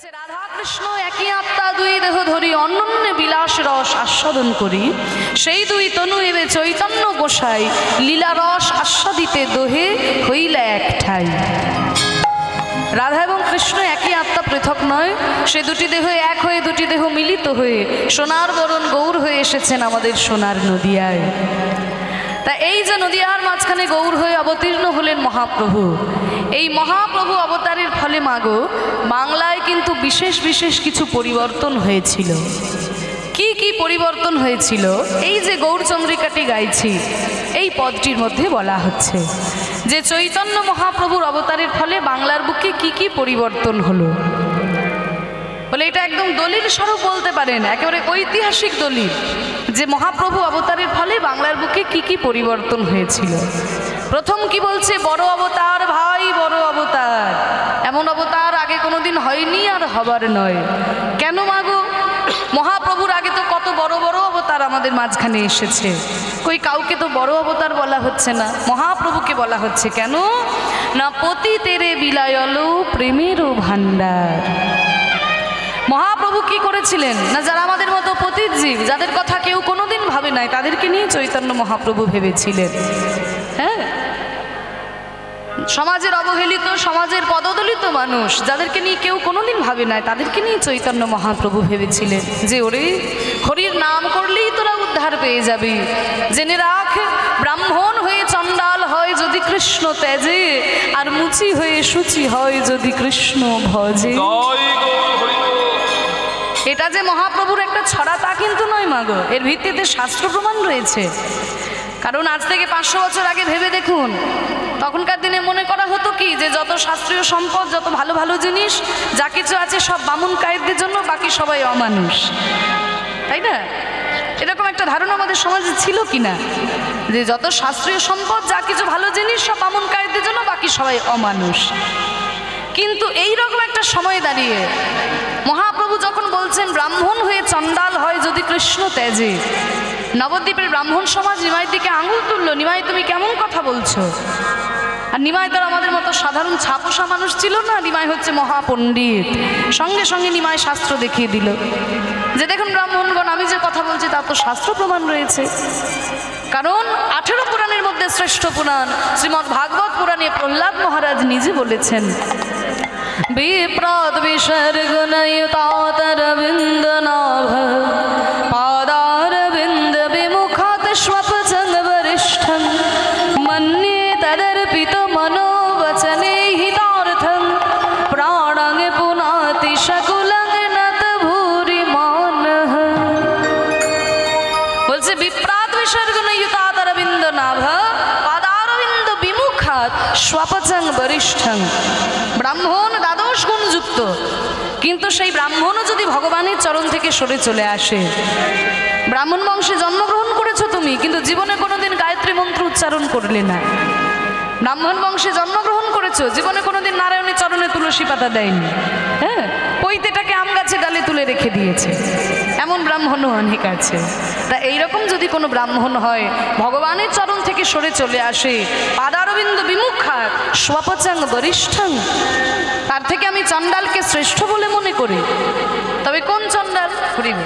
রাধা কৃষ্ণ একই আত্মা দুই দেহ ধরি অনন্য বিলাস রস আস্বাদন করি, সেই দুই তনু এবে চৈতন্য গোসাই লীলা রস আস্বাদিতে দোহে হইলে এক ঠাই। রাধা এবং কৃষ্ণ একই আত্মা, পৃথক নয়। সে দুটি দেহ এক হয়ে, দুটি দেহ মিলিত হয়ে সোনার বরণ গৌর হয়ে এসেছেন আমাদের সোনার নদিয়ায়। তা এই যে নদিয়ার মাঝখানে গৌর হয়ে অবতীর্ণ হলেন মহাপ্রভু, এই মহাপ্রভু অবতারের ফলে মাগো বাংলায় কিন্তু বিশেষ বিশেষ কিছু পরিবর্তন হয়েছিল। কি কি পরিবর্তন হয়েছিল? এই যে গৌরচন্দ্রিকাটি গাইছি এই পদটির মধ্যে বলা হচ্ছে যে চৈতন্য মহাপ্রভুর অবতারের ফলে বাংলার বুকে কি কি পরিবর্তন হলো। বলে এটা একদম দলিল স্বরূপ বলতে পারেন, একেবারে ঐতিহাসিক দলিল যে মহাপ্রভু অবতারের ফলে বাংলার বুকে কি কি পরিবর্তন হয়েছিল। প্রথম কি বলছে? বড় অবতার ভাই, বড় অবতার। এমন অবতার আগে কোনোদিন হয়নি আর হবার নয়। কেন মাগো? মহাপ্রভুর আগে তো কত বড় বড় অবতার আমাদের মাঝখানে এসেছে, কই কাউকে তো বড় অবতার বলা হচ্ছে না, মহাপ্রভুকে বলা হচ্ছে। কেন না? পতি তেরে বিলায়লো প্রেমেরও ভান্ডার। মহাপ্রভু কি করেছিলেন না? যারা আমাদের মতো পতিত জীব, যাদের কথা কেউ কোনোদিন ভাবে নাই, তাদেরকে নিয়ে চৈতন্য মহাপ্রভু ভেবেছিলেন। হ্যাঁ, সমাজের অবহেলিত, সমাজের পদদলিত মানুষ, যাদেরকে নিয়ে কেউ কোনোদিন ভাবে নাই, তাদেরকে নিয়ে চৈতন্য মহাপ্রভু ভেবেছিলেন যে ওরে হরির নাম করলেই তোরা উদ্ধার পেয়ে যাবি। জেনে রাখ, ব্রাহ্মণ হয়ে চণ্ডাল হয় যদি কৃষ্ণ ত্যাজে, আর মুচি হয়ে শুচি হয় যদি কৃষ্ণ ভজে। এটা যে মহাপ্রভুর একটা ছড়া তা কিন্তু নয় মাগো, এর ভিত্তিতে শাস্ত্র প্রমাণ রয়েছে। কারণ আজ থেকে 500 বছর আগে ভেবে দেখুন, তখনকার দিনে মনে করা হতো কি যে যত শাস্ত্রীয় সম্পদ, যত ভালো ভালো জিনিস যা কিছু আছে সব বামুন কায়েতদের জন্য, বাকি সবাই অমানুষ, তাই না? এরকম একটা ধারণা আমাদের সমাজে ছিল কি না, যে যত শাস্ত্রীয় সম্পদ, যা কিছু ভালো জিনিস সব বামুন কায়েতদের জন্য, বাকি সবাই অমানুষ। কিন্তু এই রকম একটা সময় দাঁড়িয়ে মহাপ্রভু যখন বলছেন ব্রাহ্মণ হয়ে চণ্ডাল হয় যদি কৃষ্ণ ত্যাজে, নবদ্বীপের ব্রাহ্মণ সমাজ নিমাইয়ের দিকে আঙুল তুললো, নিমাই তুমি কেমন কথা বলছো? আর নিমাই তার আমাদের মতো সাধারণ ছাপোষা মানুষ ছিল না, নিমাই হচ্ছে মহাপণ্ডিত। সঙ্গে সঙ্গে নিমাই শাস্ত্র দেখিয়ে দিল যে দেখুন ব্রাহ্মণগণ, আমি যে কথা বলছি তা তো শাস্ত্র প্রমাণ রয়েছে। কারণ 18 পুরাণের মধ্যে শ্রেষ্ঠ পুরাণ শ্রীমদ্ ভাগবত পুরাণে প্রহ্লাদ মহারাজ নিজে বলেছেন, বিপ্রদ বিসর্গ নয়তাতরবিন্দ নাভ পাদারবিন্দ বিমুখাত স্বপচং বরিষ্ঠং মন্যে তদর্পিত মনোবচনে হিতার্থং প্রাণং পুনাতি সকুলং নত ভূরি মানঃ। বলছে বিপ্রাদ বিসর্গ নয়তাতরবিন্দ নাভ পাদারবিন্দ বিমুখাত স্বপচং বরিষ্ঠং। ব্রাহ্মণ দ্বাদশ গুণযুক্ত, কিন্তু সেই ব্রাহ্মণও যদি ভগবানের চরণ থেকে সরে চলে আসে, ব্রাহ্মণ বংশে জন্মগ্রহণ করেছো তুমি, কিন্তু জীবনে কোনোদিন গায়ত্রী মন্ত্র উচ্চারণ করলে না। ব্রাহ্মণ বংশে জন্মগ্রহণ করেছো, জীবনে কোনোদিন নারায়ণের চরণে তুলসী পাতা দেয়নি। হ্যাঁ, পৈতেটাকে আম গাছে ডালে তুলে রেখে দিয়েছে, এমন ব্রাহ্মণও অনেক আছে। তা এইরকম যদি কোনো ব্রাহ্মণ হয়, ভগবানের চরণ থেকে সরে চলে আসে, পাদারবিন্দ বিমুখাত স্বপচং বরিষ্ঠং, তার থেকে আমি চণ্ডালকে শ্রেষ্ঠ বলে মনে করি। তবে কোন চণ্ডাল? হরিব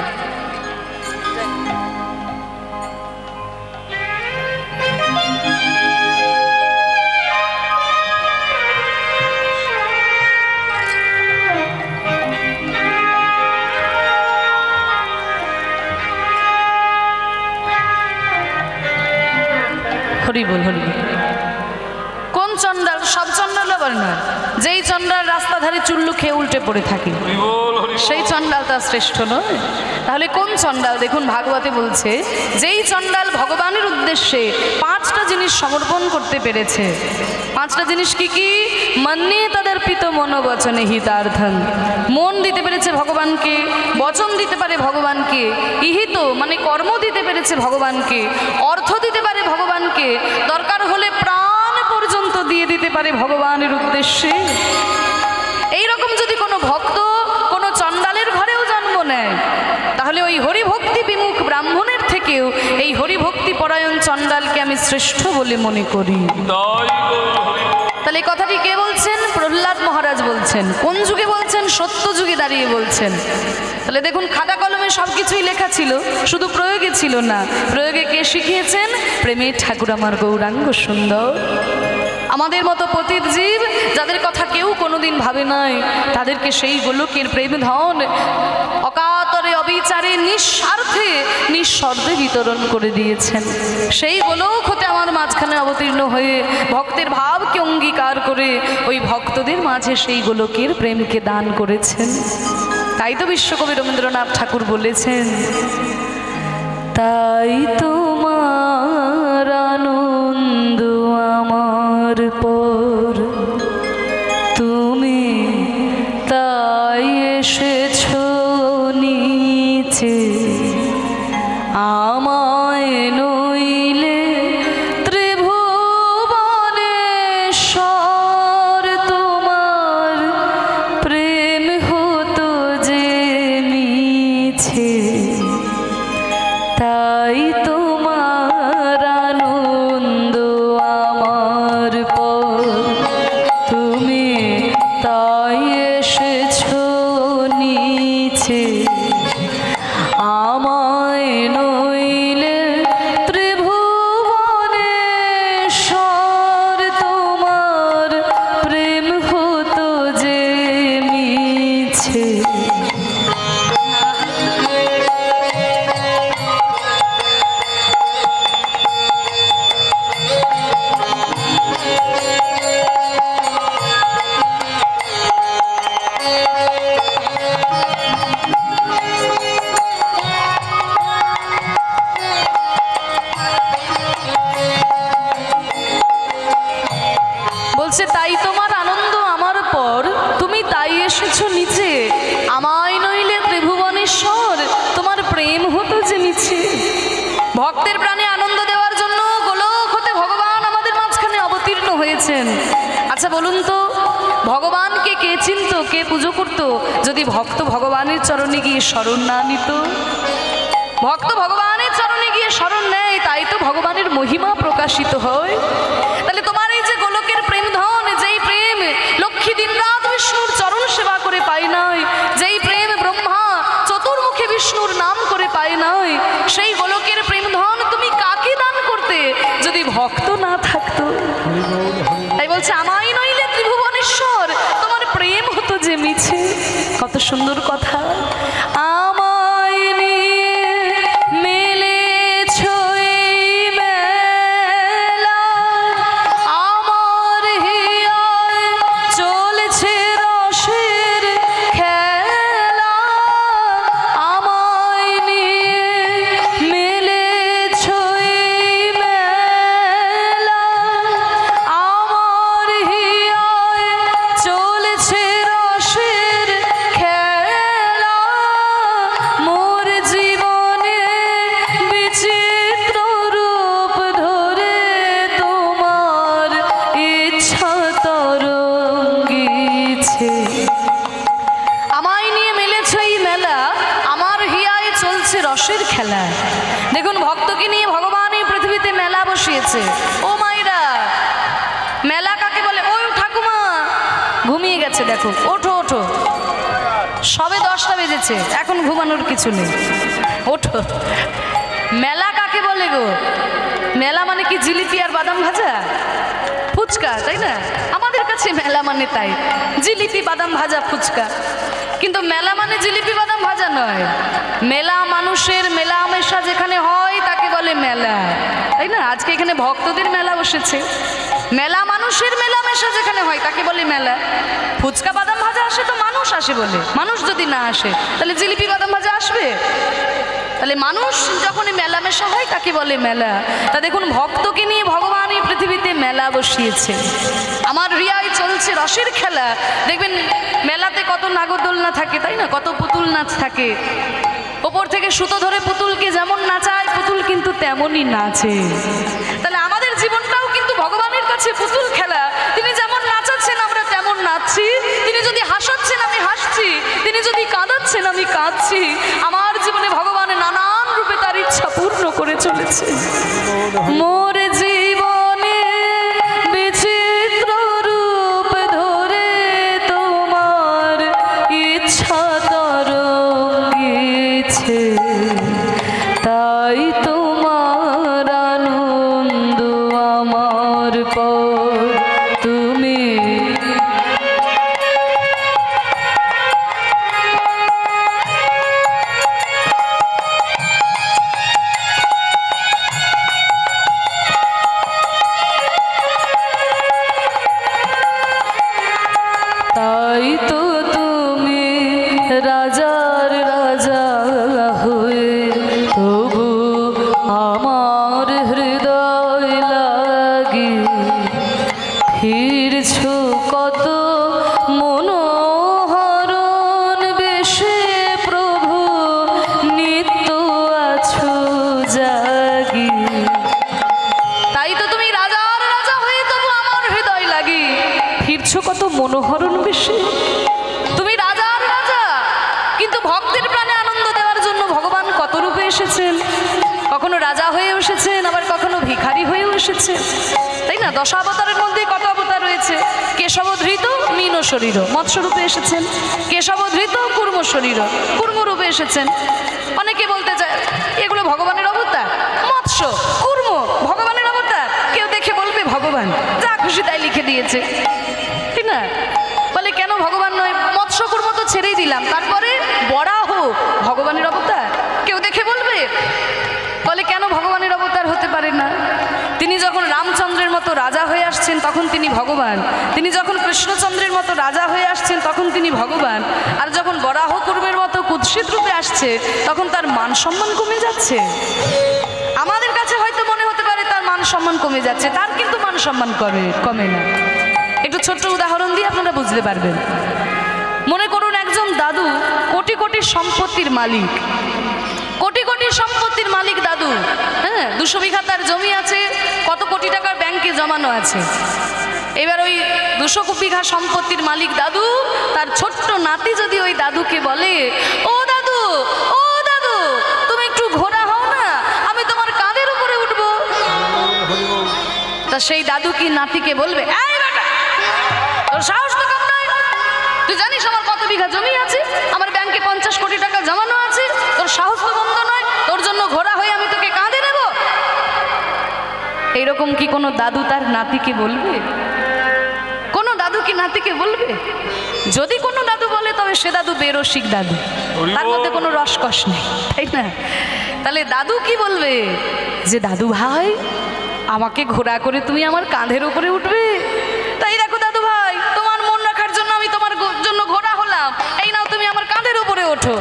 হরিবল হরিবল। কোন চণ্ডাল? সব চণ্ডাল আবার নয়, যেই চণ্ডাল রাস্তাধারে চুল্লু খেয়ে উল্টে পড়ে থাকে সেই চণ্ডাল তার শ্রেষ্ঠ নয়। তাহলে কোন চণ্ডাল? দেখুন ভাগবতে বলছে, যেই চণ্ডাল ভগবানের উদ্দেশ্যে 5টা জিনিস সমর্পণ করতে পেরেছে। 5টা জিনিস কি কি? মন্যে তদর্পিত মনোবচনে হিতার্থং, মন দিতে পেরেছে ভগবানকে, বচন দিতে পারে ভগবানকে, ইহিত মানে কর্ম দিতে পেরেছে ভগবানকে, অর্থ দিতে পারে ভগবানকে, দরকার হলে প্রাণ পর্যন্ত দিয়ে দিতে পারে ভগবানের উদ্দেশ্যে। এইরকম যদি কোনো ভক্ত কোনো চণ্ডালের ঘরেও জন্ম নেয়, তাহলে ওই হরিভক্তি বিমুখ ব্রাহ্মণের থেকেও এই হরিভক্তি পরায়ণ চণ্ডালকে আমি শ্রেষ্ঠ বলে মনে করি। তাহলে এই কথাটি কে বলছেন? প্রহ্লাদ মহারাজ বলছেন। কোন যুগে বলছেন? সত্য যুগে দাঁড়িয়ে বলছেন। তাহলে দেখুন, খাতা কলমে সব কিছুই লেখা ছিল, শুধু প্রয়োগে ছিল না। প্রয়োগে কে শিখিয়েছেন? প্রেমের ঠাকুর আমার গৌরাঙ্গ সুন্দর। আমাদের মতো পতিত জীব যাদের কথা কেউ কোনোদিন ভাবে নাই, তাদেরকে সেই গোলকের প্রেম ধন অকাতরে অবিচারে নিঃস্বার্থে নিঃশর্তে বিতরণ করে দিয়েছেন। সেই গোলক হতে আমার মাঝখানে অবতীর্ণ হয়ে ভক্তের ভাবকে অঙ্গীকার করে ওই ভক্তদের মাঝে সেই গোলকের প্রেমকে দান করেছেন। তাই তো বিশ্বকবি রবীন্দ্রনাথ ঠাকুর বলেছেন, তাই তোমার আনন্দ আমার পর, তুমি তাই এসেছ নিচে, আমায় নইলে ত্রিভুবনেশ্বর, তোমার প্রেম হতো যে মিছে, তাই তোমার আনন্দ আমার পর, তুমি তাই এসেছ নিচে, আমায় নইলে ত্রিভুবনেশ্বর, তোমার প্রেম হতো যে মিছে। বলছে, তাই তোমার আনন্দ আমার পর, তুমি তাই এসেছো নিচে, আমায় নইলে ত্রিভুবনেশ্বর, তোমার প্রেম হতো যে মিছে। ভক্তের প্রাণে আনন্দ দেওয়ার জন্য গোলক হতে ভগবান আমাদের মাঝখানে অবতীর্ণ হয়েছেন। আচ্ছা বলুন তো, ভগবানকে কে চিনত, কে পুজো করত, যদি ভক্ত ভগবানের চরণে গিয়ে শরণ না নিত? ভক্ত ভগবানের চরণে গিয়ে শরণ নেয়, তাই তো ভগবানের মহিমা প্রকাশিত হয়। তাহলে তোমার এই যে গোলকের প্রেম ধন, যেই প্রেম লক্ষ্মী দিন রাত বিষ্ণুর চরণ সেবা করে পায় নাই, যেই প্রেম ব্রহ্মা চতুর্মুখী বিষ্ণুর নাম করে পায় নাই, সেই গোলকের প্রেম ধন তুমি কাকে দান করতে যদি ভক্ত না থাকতো? তাই বলছে, আমায় নইলে ত্রিভুবনেশ্বর, তোমার প্রেম হতো যে মিছে। কত সুন্দর কথা। আমায় নিয়ে মেলেছ এই মেলা, আমার হিয়ায় চলেছে রসের খেলা, আমায় নিয়ে মেলেছ এই মেলা, আমার হিয়ায় চলেছে রসের খেলা, মোর জীবনে বিচিত্র রূপ ধরে তোমার ইচ্ছা তরঙ্গিছে। আমায় নিয়ে মেলেছ এই মেলা, আমার হিয়ায় চলছে রসের খেলা। দেখুন, ভক্তকে নিয়ে ভগবান এই পৃথিবীতে মেলা বসিয়েছে। ও মাইরা, মেলা কাকে বলে? ওই ঠাকুমা ঘুমিয়ে গেছে, দেখো, ওঠো ওঠো, সবে 10টা বেজেছে, এখন ঘুমানোর কিছু নেই, ওঠো। মেলা কাকে বলে গো? মেলা মানে কি জিলিপি আর বাদাম ভাজা, ফুচকা, তাই না? আমাদের কাছে মেলা মানে তাই, জিলিপি বাদাম ভাজা ফুচকা। কিন্তু মেলা মানে জিলিপি বাদাম ভাজা নয়। মেলা মানুষের মেলামেশা যেখানে হয় তাকে বলে মেলা, তাই না? আজকে এখানে ভক্তদের মেলা বসেছে, মেলা মানুষের মেলামেশা যেখানে হয় তাকে বলে মেলা। ফুচকা বাদাম ভাজা আসে তো মানুষ আসে বলে, মানুষ যদি না আসে তাহলে জিলিপি বাদাম ভাজা আসবে? তাহলে মানুষ যখনই মেলামেশা হয় তাকে বলে মেলা। তা দেখুন, ভক্তকে নিয়ে ভগবান এই পৃথিবীতে মেলা বসিয়েছে। আমার রিয়ায় চলছে রসের খেলা। দেখবেন মেলাতে কত নাগরদোলনা থাকে, তাই না? কত পুতুল নাচ থাকে। ওপর থেকে সুতো ধরে পুতুলকে যেমন নাচায়, পুতুল কিন্তু তেমনই নাচে। তাহলে আমাদের জীবনটাও কিন্তু ভগবানের কাছে পুতুল খেলা। তিনি যেমন নাচাচ্ছেন আমরা তেমন নাচছি, তিনি যদি হাসাচ্ছেন আমি হাসছি, তিনি যদি কাঁদাচ্ছেন আমি কাঁদছি। আমার জীবনে ভগবানের নানান রূপে তার ইচ্ছা পূর্ণ করে চলেছে। মোর জীবনে বিচিত্র রূপ রাজার রাজা হয়ে তবু আমার হৃদয় লাগি ফিরছ কত মনোহরণ বেশে প্রভু নিত্য আছো জাগি। তাই তো তুমি রাজার রাজা হয়ে তবু আমার হৃদয় লাগি ফিরছ কত মনোহরণ বেশে। তুমি রাজার রাজা, কিন্তু ভক্তের প্রাণে আনন্দ দেওয়ার জন্য ভগবান কত রূপে এসেছেন। কখনো রাজা হয়েও এসেছেন, আবার কখনো ভিখারি হয়েও এসেছে, তাই না? দশাবতারের মধ্যে কত অবতার রয়েছে। কেশবধৃত মীন শরীর মৎস্যরূপে এসেছেন, কেশবধৃত কুর্ম শরীর কুর্মরূপে এসেছেন। অনেকে বলতে চায় এগুলো ভগবানের অবতার, মৎস্য কুর্ম ভগবানের অবতার। কেউ দেখে বলবে ভগবান, যা খুশি তাই লিখে দিয়েছে, ঠিক না? বলে কেন ভগবান নয়? মৎস্য কুর্ম তো ছেড়েই দিলাম, তারপরে বরাহ ভগবানের অবতার। কেউ দেখে বলবে, বলে কেন ভগবানের অবতার হতে পারে না? তিনি যখন রামচন্দ্রের মতো রাজা হয়ে আসছেন তখন তিনি ভগবান, তিনি যখন কৃষ্ণচন্দ্রের মতো রাজা হয়ে আসছেন তখন তিনি ভগবান, আর যখন বরাহ কুর্মের মতো কুৎসিত রূপে আসছে তখন তার মান সম্মান কমে যাচ্ছে। আমাদের কাছে হয়তো মনে হতে পারে তার মান সম্মান কমে যাচ্ছে, তার কিন্তু মান সম্মান কমে না। একটু ছোট্ট উদাহরণ দিয়ে আপনারা বুঝতে পারবেন। মনে করুন একজন দাদু কোটি কোটি সম্পত্তির মালিক, কোটি কোটি সম্পত্তির মালিক দাদু, হ্যাঁ, 200 বিঘা তার জমি আছে, কত কোটি টাকার ব্যাংকে জমানো আছে। এবার ওই 200 বিঘা সম্পত্তির মালিক দাদু, তার ছোট্ট নাতি যদি ওই দাদুকে বলে, ও দাদু, ও দাদু, তুমি একটু ঘোড়া হও না, আমি তোমার কাঁধের উপরে উঠবো। তা সেই দাদু কি নাতিকে বলবে, এই বেটা, তোর সাহস তো কম নয়, তুই জানিস আমার কত বিঘা জমি আছে, আমার ব্যাংকে 50 কোটি টাকা জমানো আছে, তোর সাহস তো বন্ধ নয়, তোর জন্য ঘোড়া হয়ে আমি তোকে কাঁধে নেব? এইরকম কি কোনো দাদু তার নাতিকে বলবে? কোনো দাদু কি নাতিকে বলবে? যদি কোনো দাদু বলে তবে সে দাদু বেরসিক দাদু, তার মধ্যে কোনো রসকস নেই, তাই না? তাহলে দাদু কি বলবে? যে দাদু ভাই, আমাকে ঘোড়া করে তুমি আমার কাঁধের উপরে উঠবে? তাই দেখো দাদু ভাই, তোমার মন রাখার জন্য আমি তোমার জন্য ঘোড়া হলাম, এই নাও তুমি আমার কাঁধের উপরে ওঠো।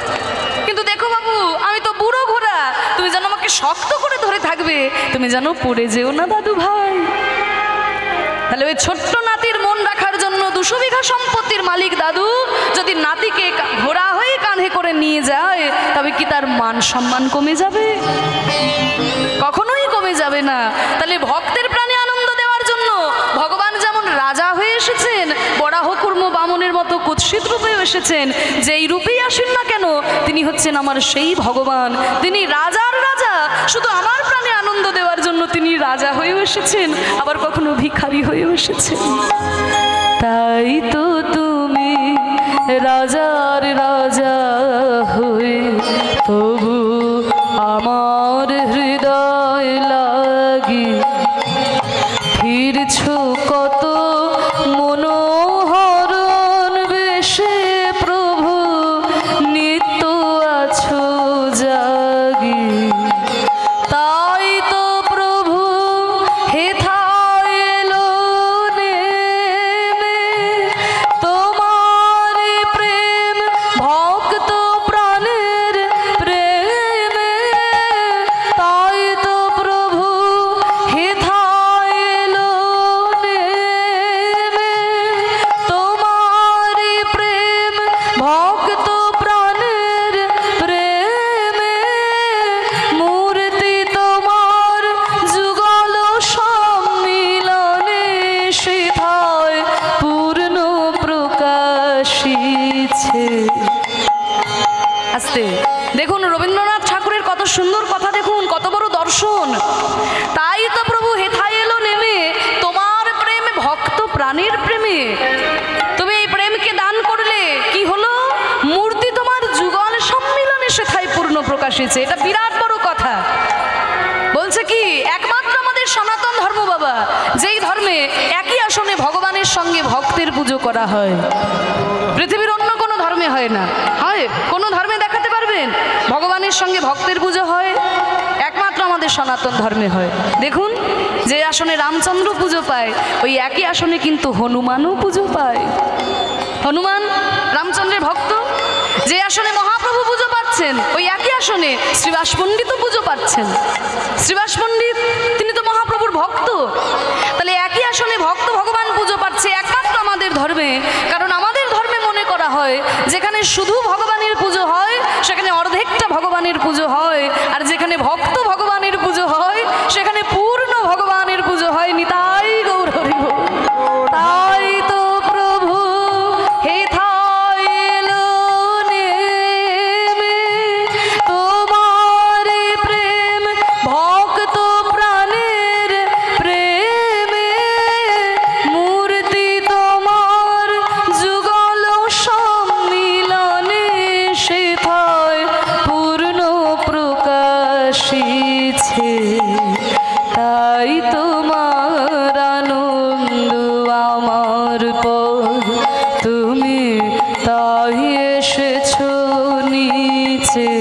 কিন্তু দেখো বাবু, আমি তো বুড়ো ঘোড়া, তুমি যেন আমাকে শক্ত করে ধরে থাকবে, তুমি যেন পড়ে যেও না দাদু ভাই। তাহলে ওই ছোট্ট নাতির মন রাখার জন্য 200 বিঘা সম্পত্তির মালিক দাদু যদি নাতিকে ঘোড়া হয়ে কাঁধে করে নিয়ে যায়, তবে কি তার মান সম্মান কমে যাবে? কখনোই কমে যাবে না। তাহলে ভক্তের প্রাণে আনন্দ দেওয়ার জন্য ভগবান যেমন রাজা হয়ে এসেছেন, বরাহ কুর্ম বামনের মতো কুৎসিত রূপেও এসেছেন, যেই রূপেই আসেন না কেন তিনি হচ্ছেন আমার সেই ভগবান, তিনি রাজার রাজা। শুধু আমার প্রাণে আনন্দ দেওয়ার জন্য তিনি রাজা হয়েও এসেছেন, আবার কখনো ভিখারি হয়েও এসেছেন। তাই তো তুমি রাজার রাজা হয়ে তবু আমার হৃদয় লাগি ফিরছ কত মনোহরণ বেশে প্রভু নিত্য আছো জাগি। তাই তো প্রভু হেথায় এলো নেমে তোমার প্রেম ভক্ত প্রাণের প্রেমে। তাই তো প্রভু হেথায় এলো নেমে তোমার প্রেম ভক্ত প্রাণের প্রেমে। মূর্তি তোমার যুগল সম্মিলনে সেথায় পূর্ণ প্রকাশিছে। আস্তে দেখুন রবীন্দ্রনাথ ঠাকুরের কত সুন্দর কথা, দেখুন কত বড় দর্শন। তাই তো প্রভু হেথায় এলো নেমে তোমার প্রেম ভক্ত প্রাণের প্রেমে। তুমি এই প্রেমকে দান করলে, কি হলো? মূর্তি তোমার যুগল সম্মিলনে সেথায় পূর্ণ প্রকাশিছে। এটা বিরাট বড় কথা। বলছে কি, একমাত্র আমাদের সনাতন ধর্ম বাবা, যেই ধর্মে একই আসনে ভগবানের সঙ্গে ভক্তের পুজো করা হয়। পৃথিবীর অন্য কোনো ধর্মে হয় না। হয় কোনো ধর্মে দেখাতে পারবেন ভগবানের সঙ্গে ভক্তের পুজো হয়? একমাত্র আমাদের সনাতন ধর্মে হয়। দেখুন, যে আসনে রামচন্দ্র পুজো পায়, ওই একই আসনে কিন্তু হনুমানও পুজো পায়। হনুমান রামচন্দ্রের ভক্ত, যে আসনে মহাপ্রভু পুজো পাচ্ছেন ওই একই আসনে শ্রীবাস পণ্ডিতও পুজো পাচ্ছেন। শ্রীবাস পণ্ডিত তিনি তো মহাপ্রভুর ভক্ত, তাহলে একই আসনে ভক্ত ভগবান পুজো পাচ্ছে একমাত্র আমাদের ধর্মে। কারণ আমাদের ধর্মে মনে করা হয় যেখানে শুধু ভগবানের পুজো হয় সেখানে অর্ধেকটা ভগবানের পুজো হয়, আর যেখানে ভক্ত ভগবানের পুজো হয় সেখানে পূর্ণ ভগবানের পুজো হয়। নিতাই গৌর হরি বল। তাই তো প্রভু হে থাইলো নেমে তোমার প্রেম ভক্ত প্রাণের প্রেমে মূর্তি তোমার যুগল সম্মিলনে সেথায় পূর্ণ প্রকাশিছে। তাই তোমার আনন্দ আমার পর তুমি তাই এসেছো নিচে।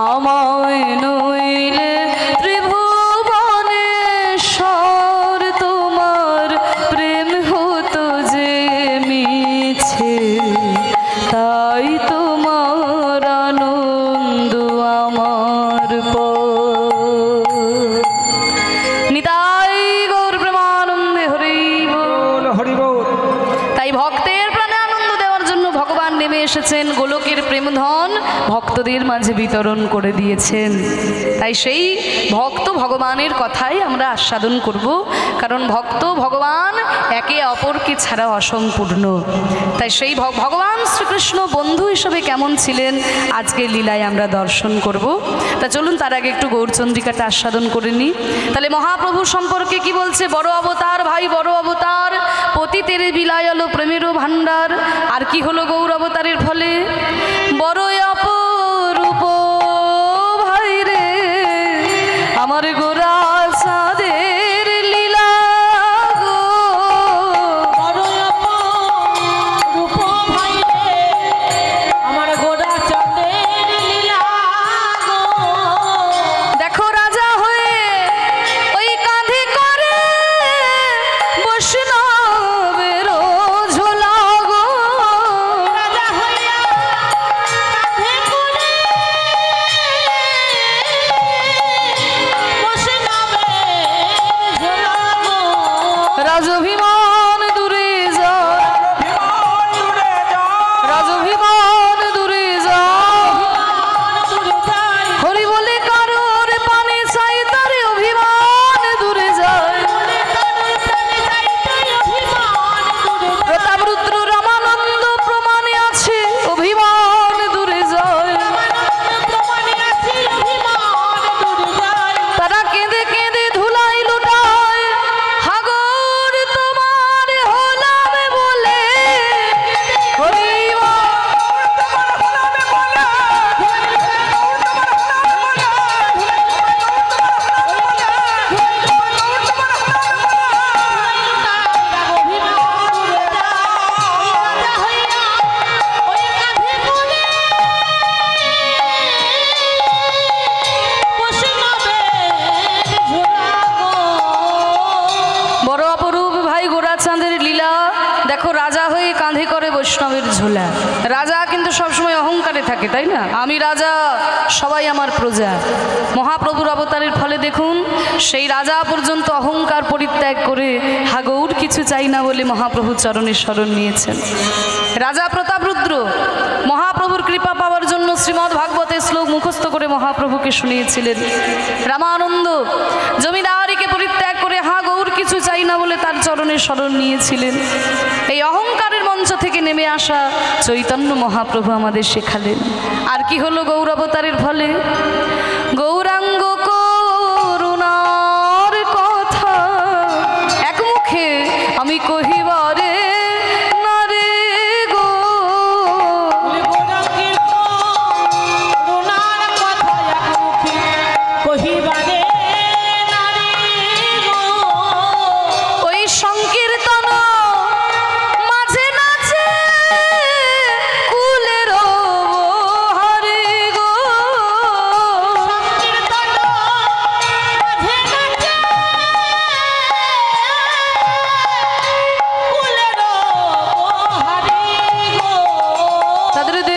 আমায় নইলে ত্রিভুবনেশ্বর তোমার প্রেম হতো যে মিছে। তাই তোমার আনন্দ আমার পর। নিতাই গৌর প্রেমানন্দে হরি বল হরি বল। তাই ভক্তের প্রাণে আনন্দ দেওয়ার জন্য ভগবান নেমে এসেছেন, গোলকের প্রেমধন ভক্তদের মাঝে বিতরণ করে দিয়েছেন। তাই সেই ভক্ত ভগবানের কথাই আমরা আস্বাদন করব, কারণ ভক্ত ভগবান একে অপরকে ছাড়া অসম্পূর্ণ। তাই সেই ভগবান শ্রীকৃষ্ণ বন্ধু হিসেবে কেমন ছিলেন আজকে লীলায় আমরা দর্শন করব। তা চলুন তার আগে একটু গৌরচন্দ্রিকাটা আস্বাদন করে নিই। তাহলে মহাপ্রভু সম্পর্কে কি বলছে? বড় অবতার ভাই বড় অবতার, পতিতের বিলায়লো প্রেমেরও ভাণ্ডার। আর কি হলো গৌর অবতারের ফলে? বড় অপরূপ ভাই রে আমার গোরা সাদের লীলা গো। বড় অপরূপ ভাই রে আমার গোরা চাঁদের লীলা গো। দেখো রাজা হয়ে ওই কাঁধে করে বৈষ্ণবের ঝোলা গো। রাজা হইয়া কাঁধে করে বৈষ্ণবের ঝোলা গো। রাজভিমান দূরে যা, রাজভিমান দূরে যা। দূরে যাই হরি বলে কারোর পানে চাই তার অভিমান দূরে যায়। প্রতাপ রুদ্র রামানন্দ প্রমাণে আছে অভিমান দূরে যায়। তারা কেঁদে কেঁদে ধুলাই লুটায় হাগর তোমার হলাম বলে। হরি বল। বড় অপরূপ ভাই গোরাচাঁদের লীলা দেখো। রাজা হয়ে কাঁধে করে বৈষ্ণবের ঝোলা। রাজা কিন্তু সবসময় অহংকারে থাকে, তাই না? আমি রাজা, সবাই আমার প্রজা। মহাপ্রভুর অবতারের ফলে দেখুন সেই রাজা পর্যন্ত অহংকার পরিত্যাগ করে হাগৌর কিছু চাই না বলে মহাপ্রভুর চরণে শরণ নিয়েছেন। রাজা প্রতাপ রুদ্র মহাপ্রভুর কৃপা পাওয়ার জন্য শ্রীমদ্ ভাগবতের শ্লোক মুখস্থ করে মহাপ্রভুকে শুনিয়েছিলেন। রামানন্দ জমিদারিকে পরিত্যাগ করে হাগৌর কিছু চাই না বলে তার চরণে শরণ নিয়েছিলেন। এই অহংকারের মঞ্চ থেকে নেমে আসা চৈতন্য মহাপ্রভু আমাদের শেখালেন। আর কি হলো গৌর অবতারের ফলে? গৌরাঙ্গ করুণার কথা এক মুখে আমি কহিবারে না রে গো। ওই সংকীর্তন মাঝে নাচে কুলের হরে গো। সংকীর্তন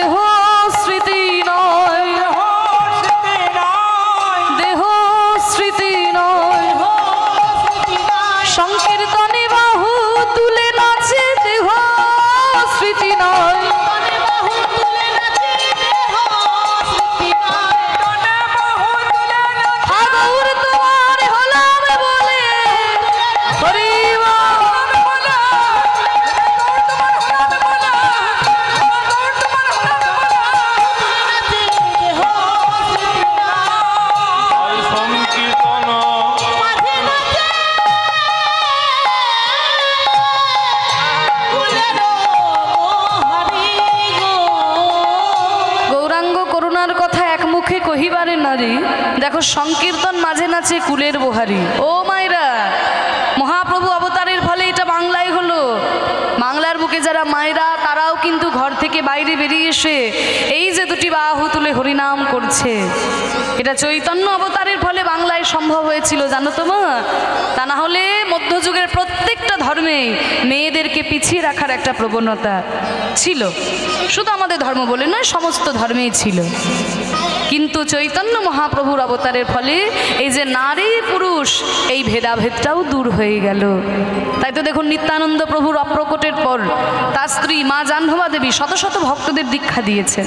দেহ স্মৃতি নয়, দেহ স্মৃতি নয়, সংকীর্তনে বাহু তুলে নাচে দেহ স্মৃতি নয়। গৌর তোমার হলাম বলে হরি কহিবারে নারী, দেখো সংকীর্তন মাঝে নাচে কুলের বহারি। ও মায়েরা, মহাপ্রভু অবতারের ফলে এটা বাংলায় হলো। বাংলার বুকে যারা মায়েরা তারাও কিন্তু ঘর থেকে বাইরে বেরিয়ে এসে এই যে দুটি বাহু তুলে হরিনাম করছে, এটা চৈতন্য অবতারের ফলে বাংলায় সম্ভব হয়েছিল, জানো তো মা? তা না হলে মধ্যযুগের প্রত্যেকটা ধর্মে মেয়েদেরকে পিছিয়ে রাখার একটা প্রবণতা ছিল। শুধু আমাদের ধর্ম বলে নয়, সমস্ত ধর্মেই ছিল। কিন্তু চৈতন্য মহাপ্রভুর অবতারের ফলে এই যে নারী পুরুষ এই ভেদাভেদটাও দূর হয়ে গেল। তাই তো দেখুন, নিত্যানন্দ প্রভুর অপ্রকটের পর তার স্ত্রী মা জাহ্নবা দেবী শত শত ভক্তদের দীক্ষা দিয়েছেন।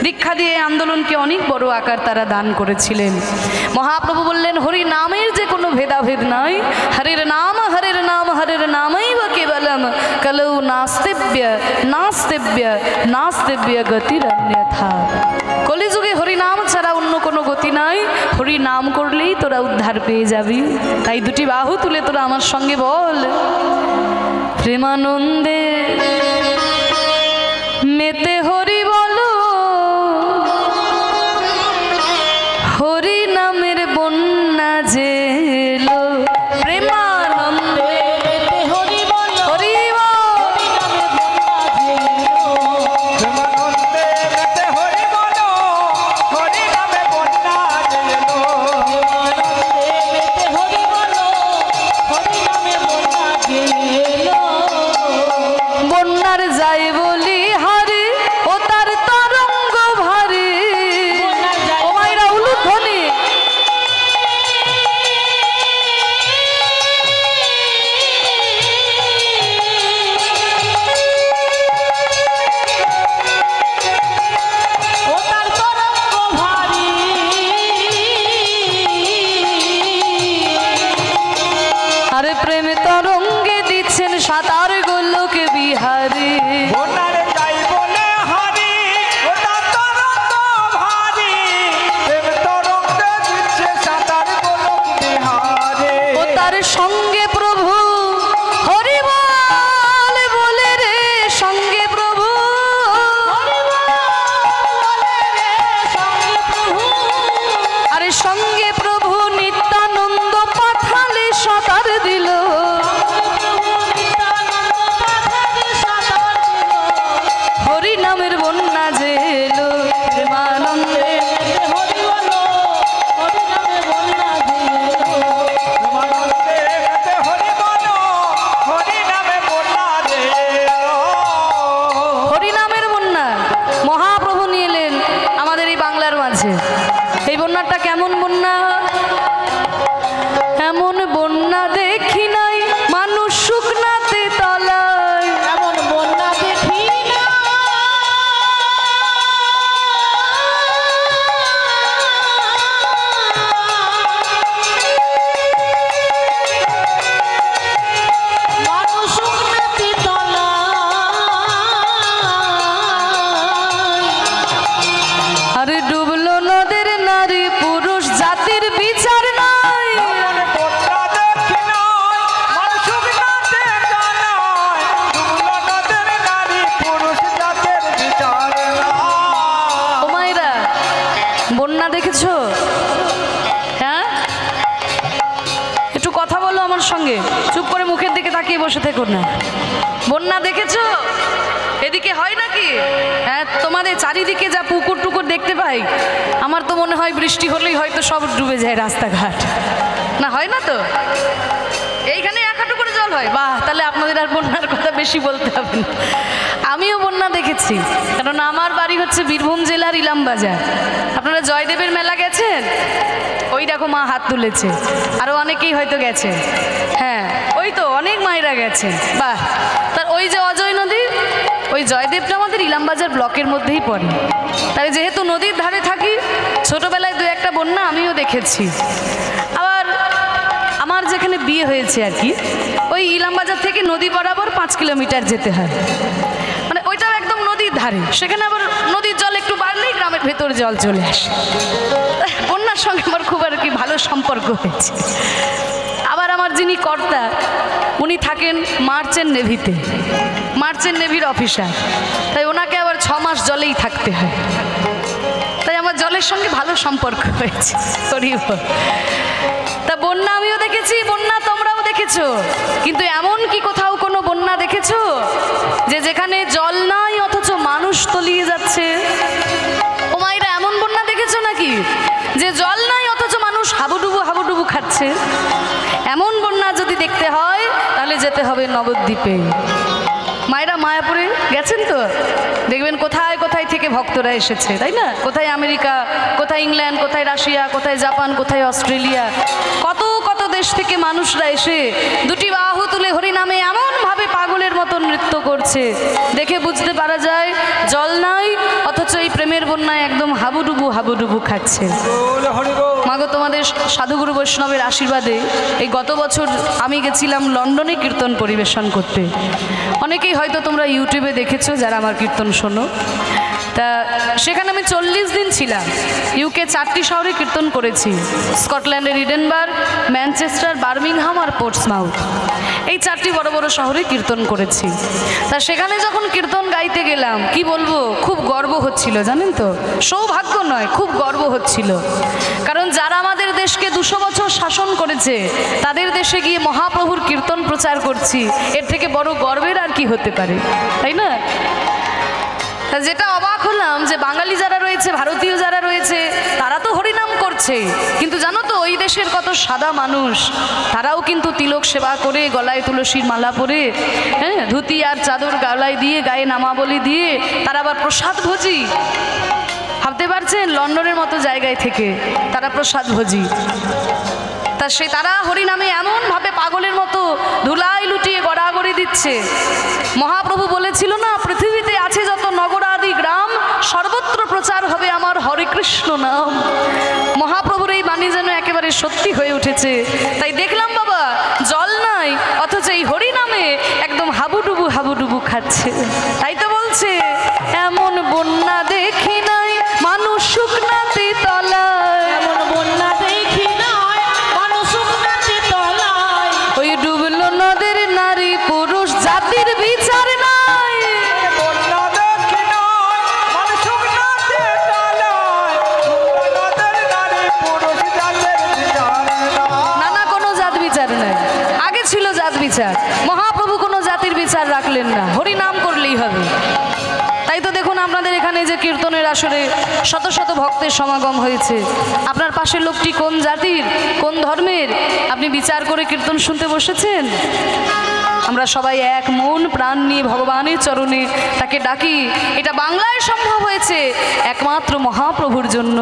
দীক্ষা দিয়ে আন্দোলনকে অনেক বড় আকার তারা দান করেছিলেন। মহাপ্রভু বললেন, হরি নামের যে কোনো ভেদাভেদ নয়, হরের নাম হরের নামই বা কেবলম কলৌ নাস্তিব্য নাস্তিব্য নাস্তিব্য গতির অন্যথা। কলিযুগে হরিনাম ছাড়া অন্য কোনো গতি নাই, হরি নাম করলেই তোরা উদ্ধার পেয়ে যাবি। তাই দুটি বাহু তুলে তোরা আমার সঙ্গে বল, প্রেমানন্দে মেতে হরি বলো, হরি নামের বন্যা জেলো। প্রেমানন্দে মেতে হরি বলো, হরি বন্যার যাই বলি হারি ও তার তরঙ্গ ভারী। ও মাইরা উলুধ্বনি, ও তার তরঙ্গ ভারী, আরে প্রেম তরঙ্গে দিচ্ছেন সাঁতার গোলকে বিহারি। ও তার সঙ্গে প্রভু হরি বল বলে রে, সঙ্গে প্রভু আরে সঙ্গে প্রভু নিত্যানন্দ পাঠালে সাঁতার দিল। হরি নামের বন্যা জেলো, প্রেমানন্দে হরি বলো, হরি নামে বন্যা জেলো। হরি নামের বন্যা মহাপ্রভু নিয়ে এলেন আমাদের এই বাংলার মাঝে। এই বন্যাটা কেমন বন্যা? এমন বন্যা দেখি নাই মানুষ শুকনাতে তলায়, এমন বন্যা দেখি না, মানুষ উন্নতি তলায়। আরে ডুবলো নদের নারী পুরুষ জাতির বিচার নাই। ও মায়েরা, বন্যা দেখেছো? হ্যাঁ, একটু কথা বলো আমার সঙ্গে, চুপ করে মুখের দিকে তাকিয়ে বসে থেকো না। বন্যা দেখেছো? এদিকে হয় নাকি? হ্যাঁ, তোমাদের চারিদিকে যা পুকুর টুকুর দেখতে পাই, আমার তো মনে হয় বৃষ্টি হলেই হয়তো সব ডুবে যায় রাস্তাঘাট। না হয় না তো? এইখানে এক হাঁটু করে জল জল হয়, বাহ, তাহলে আপনাদের আর বন্যার কথা বেশি বলতে হবে না। আমিও বন্যা দেখেছি, কারণ আমার বাড়ি হচ্ছে বীরভূম জেলার ইলামবাজার। আপনারা জয়দেবের মেলা গেছেন? ওই দেখো মা হাত তুলেছে, আরও অনেকেই হয়তো গেছে। হ্যাঁ, ওই তো অনেক মায়েরা গেছে, বাহ। তার ওই যে অজয় নদী, ওই জয়দেবটা আমাদের ইলামবাজার ব্লকের মধ্যেই পড়ে। তাই যেহেতু নদীর ধারে থাকি, ছোটবেলায় দু একটা বন্যা আমিও দেখেছি। আবার আমার যেখানে বিয়ে হয়েছে আর কি, ওই ইলামবাজার থেকে নদী বরাবর 5 কিলোমিটার যেতে হয়, মানে ওইটাও একদম নদীর ধারে। সেখানে আবার নদীর জল একটু বাড়লেই গ্রামের ভেতর জল চলে আসে। বন্যার সঙ্গে আমার খুব আর কি ভালো সম্পর্ক হয়েছে। আবার আমার যিনি কর্তা, উনি থাকেন মার্চেন্ট নেভিতে, মার্চেন্ট নেভির অফিসার। তাই ওনাকে আবার 6 মাস জলেই থাকতে হয়, তাই আমার জলের সঙ্গে ভালো সম্পর্ক হয়েছে। তা বন্যা আমিও দেখেছি, বন্যা তোমরাও দেখেছো, কিন্তু এমন কি কোথাও কোনো বন্যা দেখেছো যে যেখানে জল নাই অথচ মানুষ তলিয়ে যাচ্ছে? ও মায়েরা, এমন বন্যা দেখেছো নাকি যে জল নাই অথচ মানুষ হাবুডুবু হাবুডুবু খাচ্ছে? এমন বন্যা যদি দেখতে হয় তাহলে যেতে হবে নবদ্বীপে। মায়েরা মায়াপুরে গেছেন তো, দেখবেন কোথায় কোথায় থেকে ভক্তরা এসেছে, তাই না? কোথায় আমেরিকা, কোথায় ইংল্যান্ড, কোথায় রাশিয়া, কোথায় জাপান, কোথায় অস্ট্রেলিয়া, কত কত দেশ থেকে মানুষরা এসে দুটি বাহু তুলে হরিনামে এমনভাবে পাগলের মতো নৃত্য করছে, দেখে বুঝতে পারা যায় জল নাই অথচ এই প্রেমের বন্যায় একদম হাবুডুবু হাবুডুবু খাচ্ছে। মাগো, তোমাদের সাধুগুরু বৈষ্ণবের আশীর্বাদে এই গত বছর আমি গেছিলাম লন্ডনে কীর্তন পরিবেশন করতে। অনেকেই হয়তো তোমরা ইউটিউবে দেখেছো যারা আমার কীর্তন শোনো। তা সেখানে আমি 40 দিন ছিলাম। ইউকে 4টি শহরে কীর্তন করেছি, স্কটল্যান্ডের ইডেনবার্গ, ম্যানচেস্টার, বার্মিংহাম আর পোর্টসমাউথ। এই 4টি বড় বড় শহরে কীর্তন করেছি। তা সেখানে যখন কীর্তন গাইতে গেলাম, কি বলবো, খুব গর্ব হচ্ছিল, জানেন তো? সৌভাগ্য নয়, খুব গর্ব হচ্ছিল। কারণ যারা আমাদের দেশকে 200 বছর শাসন করেছে, তাদের দেশে গিয়ে মহাপ্রভুর কীর্তন প্রচার করছি, এর থেকে বড় গর্বের আর কি হতে পারে, তাই না? যেটা অবাক হলাম যে বাঙালি যারা রয়েছে, ভারতীয় যারা রয়েছে, তারা তো হরিনাম করছে, কিন্তু জানো তো ওই দেশের কত সাদা মানুষ, তারাও কিন্তু তিলক সেবা করে, গলায় তুলসীর মালা পরে, হ্যাঁ, ধুতি আর চাদর গলায় দিয়ে, গায়ে নামাবলি দিয়ে, তারা আবার প্রসাদ ভোজি। ভাবতে পারছেন, লন্ডনের মতো জায়গায় থেকে তারা প্রসাদ ভোজি। তা তারা হরিনামে এমনভাবে পাগলের মতো ধুলাই লুটিয়ে গড়াগড়ি দিচ্ছে। মহাপ্রভু বলেছিল না, পৃথিবীতে আছে যত নগর আদি গ্রাম, সর্বত্র প্রচার হবে আমার হরে কৃষ্ণ নাম। মহাপ্রভুর এই বাণী যেন একেবারে সত্যি হয়ে উঠেছে। তাই দেখলাম বাবা, জল নাই অথচ এই হরিনামে একদম হাবুডুবু হাবুডুবু খাচ্ছে। তাই তো বলছে, এমন বন্যা দেখি নাই মানুষ শুকনাতে তলায়, এমন বন্যা দেখি নাই মানুষ শুকনাতে তলায়, ওই ডুবলো নদের নারী পুরুষ জাতির বিচার নাই। বন্যা দেখি নাই মানুষ শুকনাতে তলায়, ডুবলো নদের নারী পুরুষ জাতির বিচার নাই। না না, কোনো জাত বিচার নাই। আগে ছিল জাত বিচার, মহাপ্রভু কোনো জাতির বিচার রাখলেন না, হরি নাম করলেই হবে। তাই তো দেখুন, আপনাদের এখানে যে কীর্তনের আসরে শত শত ভক্তের সমাগম হয়েছে, আপনার পাশের লোকটি কোন জাতির, কোন ধর্মের, আপনি বিচার করে কীর্তন শুনতে বসেছেন? আমরা সবাই এক মন প্রাণ নিয়ে ভগবানের চরণে তাকে ডাকি। এটা বাংলায় সম্ভব হয়েছে একমাত্র মহাপ্রভুর জন্য।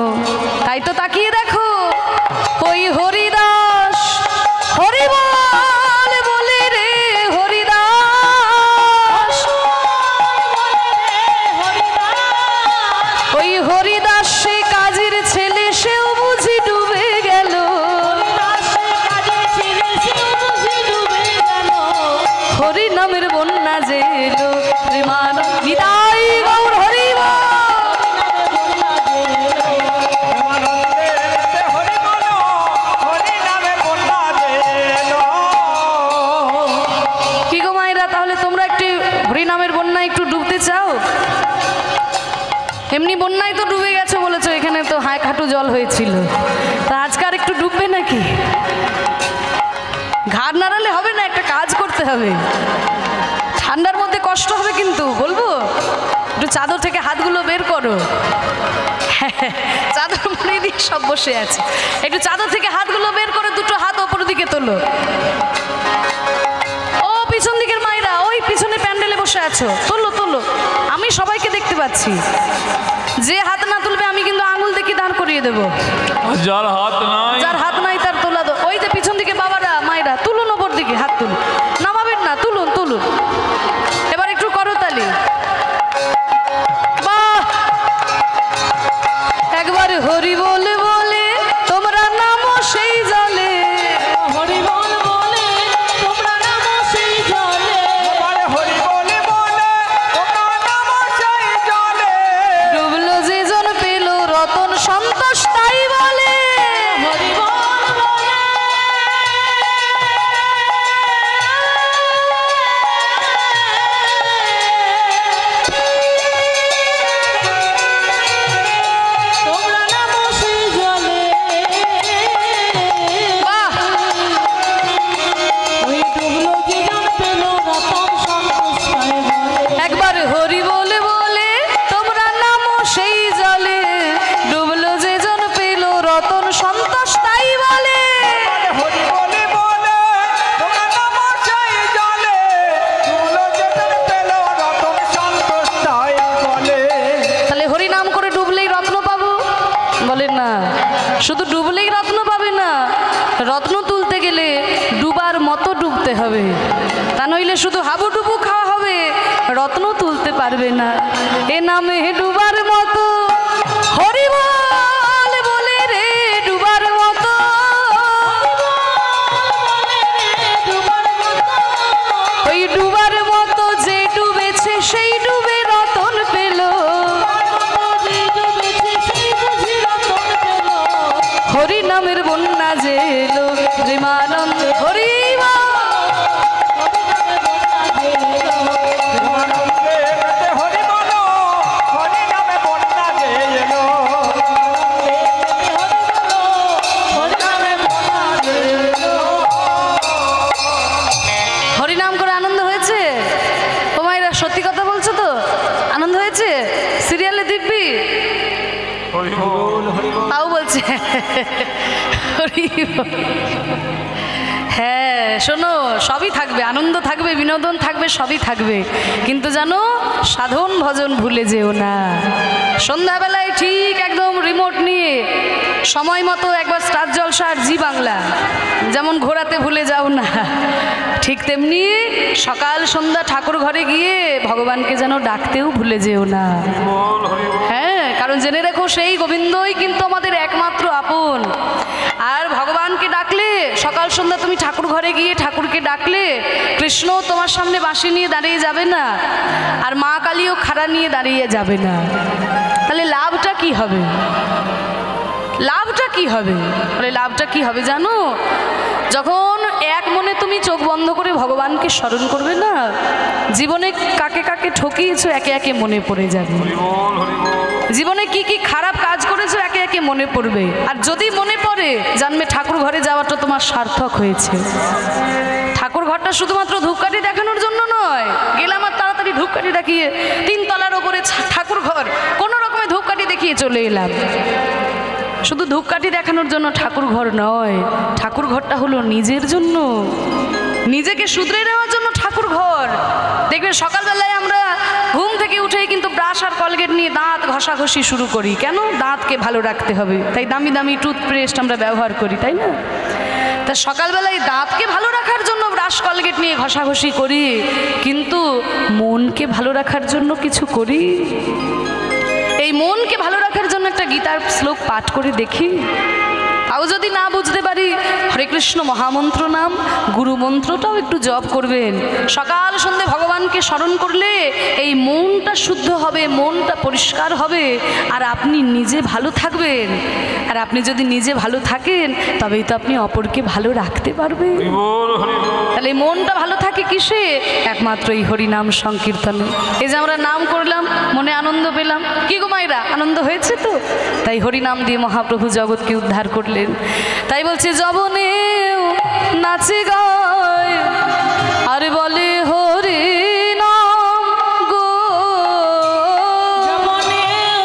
তাই তো তাকিয়ে দেখো, ওই হরিদাস হরিবল বলে রে, হরিদাস, ওই হরিদাস সে কাজের ছেলে, সেও বুঝি ডুবে গেল। হরি নামের বন্যা যে এলো, প্রেমান বিদায় গৌর হরি বল। হরি বলো, হরি নামে বন্যা দেলো। কি গো মায়েরা, তাহলে তোমরা একটু হরি নামের বন্যায় একটু ডুবতে চাও? এমনি বন্যায় তো ডুবে গেছো বলেছো, এখানে তো হাঁক হাঁটু জল হয়েছিল, তা আজকে আর একটু ডুববে নাকি? ঘাড় নাড়ালে হবে না, একটা কাজ করতে হবে। ঠান্ডার মধ্যে কষ্ট হবে কিন্তু, বলবো একটু চাদর থেকে হাতগুলো বের করো। চাদর মনে দিয়ে সব বসে আছে, একটু চাদর থেকে হাতগুলো বের করে দুটো হাত ওপর দিকে তোলো। ও পিছন দিকের মায়েরা ওই পিছনে প্যান্ডেলে বসে আছো, তোলো তোলো, আমি সবাইকে দেখতে পাচ্ছি। যে হাত না তুলবে আমি কিন্তু আঙুল দেখে দাঁড় করিয়ে দেবো। যার হাত নাই, যার হাত নাই তার তোলা দো। ওই যে পিছন দিকে বাবারা মায়েরা তুলুন, ওপর দিকে হাত তুলুন, নামাবেন না, তুলুন তুলুন। এবার একটু করতালি, বাহ! একবার হরি বলে বলে তোমরা নামো সেই জলে, হরি বল বলে তোমরা নামো সেই জলে, এবারে হরি বলে বলে তোমরা নামো সেই জলে। ডুবলো যে জন পেল রতন সন্তোষ তাই বলে। হরি বল বলে তোমরা নামো সেই জলে, বাহ! ওই ডুবলো জীবন পেল রতন সন্তোষ তাই বলে। একবার হরি বলে বলে তোমরা নামো সেই জলে, ডুবলো যে জন পেল রতন সন্তোষ তাই বলে। এবারে হরি বলে বলে তোমরা নামো সেই জলে। ডুবলো যেজন পেল রতন সন্তোষ তাই বলে। তাহলে হরি নাম করে ডুবলেই রত্ন পাবো? বলেন না, শুধু ডুবলেই রত্ন পাবে না, রত্ন তুলতে গেলে ডুবার মতো ডুবতে হবে, তা নইলে শুধু হাবুডুবু খাওয়া হবে, রত্ন তুলতে পারবে না। এ নামে ডুবার মতো, হরি বল বলে রে ডুবার মতো, ওই ডুবার মতো যে ডুবেছে সেই ডুবে রতন পেল। হরি নামের বন্যা যে এলো প্রেমানন্দ হরি প্রেমানন্দে মেতে হরি বলো, হরি নামে বন্যা যে এলো। হরি নামে বন্যা যে এলো। হরি নাম করে আনন্দ হয়েছে? ও মায়েরা সত্যি কথা বলছো তো? আনন্দ হয়েছে? সিরিয়ালে দিব্যি হরি বল, তাও বলছে হরি বল। হ্যাঁ শোনো, সবই থাকবে, আনন্দ থাকবে, বিনোদন থাকবে, সবই থাকবে, কিন্তু জানো সাধন ভজন ভুলে যেও না। সন্ধ্যাবেলায় ঠিক একদম রিমোট নিয়ে সময় মতো একবার স্টার জলসা আর জি বাংলা যেমন ঘোরাতে ভুলে যাও না, ঠিক তেমনি সকাল সন্ধ্যা ঠাকুর ঘরে গিয়ে ভগবানকে যেন ডাকতেও ভুলে যেও না। বল হরি বল। হ্যাঁ, কারণ জেনে রেখো সেই গোবিন্দই কিন্তু আমাদের একমাত্র আপন। আর ভগবানকে ডাকলে সকাল সন্ধ্যা তুমি ঠাকুর ঘরে গিয়ে ঠাকুরকে ডাকলে কৃষ্ণ তোমার সামনে বাঁশি নিয়ে দাঁড়িয়ে যাবে না, আর মা কালীও খাড়া নিয়ে দাঁড়িয়ে যাবে না। তাহলে লাভটা কি হবে? লাভটা কি হবে? বলে লাভটা কি হবে জানো? যখন এক মনে তুমি চোখ বন্ধ করে ভগবানকে স্মরণ করবে না, জীবনে কাকে কাকে ঠকিয়েছো একে একে মনে পড়ে যাবে। হরি বল, হরি বল। জীবনে কি কি খারাপ কাজ করেছো একে একে মনে পড়বে, আর যদি মনে পড়ে জানবে ঠাকুর ঘরে যাওয়াটা তোমার সার্থক হয়েছে। ঠাকুর ঘরটা শুধুমাত্র ধূপকাঠি দেখানোর জন্য নয়, গেলাম আর তাড়াতাড়ি ধূপকাঠি দেখিয়ে 3 তলার ওপরে ঠাকুর ঘর কোনো রকমে ধূপকাঠি দেখিয়ে চলে এলাম। শুধু ধূপকাঠি দেখানোর জন্য ঠাকুর ঘর নয়, ঠাকুর ঘরটা হলো নিজের জন্য, নিজেকে শুধরে নেওয়ার জন্য ঠাকুর ঘর। দেখবেন সকালবেলায় আমরা ঘুম থেকে উঠেই কিন্তু ব্রাশ আর কলগেট নিয়ে দাঁত ঘষাঘষি শুরু করি। কেন? দাঁতকে ভালো রাখতে হবে, তাই দামি দামি টুথপেস্ট আমরা ব্যবহার করি, তাই না? তা সকালবেলায় দাঁতকে ভালো রাখার জন্য ব্রাশ কলগেট নিয়ে ঘষাঘষি করি, কিন্তু মনকে ভালো রাখার জন্য কিছু করি? এই মনকে ভালো রাখার জন্য একটা গীতার শ্লোক পাঠ করে দেখি। তাও যদি না বুঝতে পারি, হরে কৃষ্ণ মহামন্ত্র নাম গুরু মন্ত্রটাও একটু জপ করবেন। সকাল সন্ধে ভগবানকে স্মরণ করলে এই মনটা শুদ্ধ হবে, মনটা পরিষ্কার হবে, আর আপনি নিজে ভালো থাকবেন। আর আপনি যদি নিজে ভালো থাকেন তবেই তো আপনি অপরকে ভালো রাখতে পারবেন। হরি বল, হরি বল। তাহলে এই মনটা ভালো থাকে কিসে? একমাত্র এই হরিনাম সংকীর্তনে। এই যে আমরা নাম করলাম, মনে আনন্দ পেলাম, কি গো মায়েরা আনন্দ হয়েছে তো? তাই হরিনাম দিয়ে মহাপ্রভু জগৎকে উদ্ধার করলেন। তাই বলছে যবনেও নাচে গায় আর বলে হরি নাম গো, যবনেও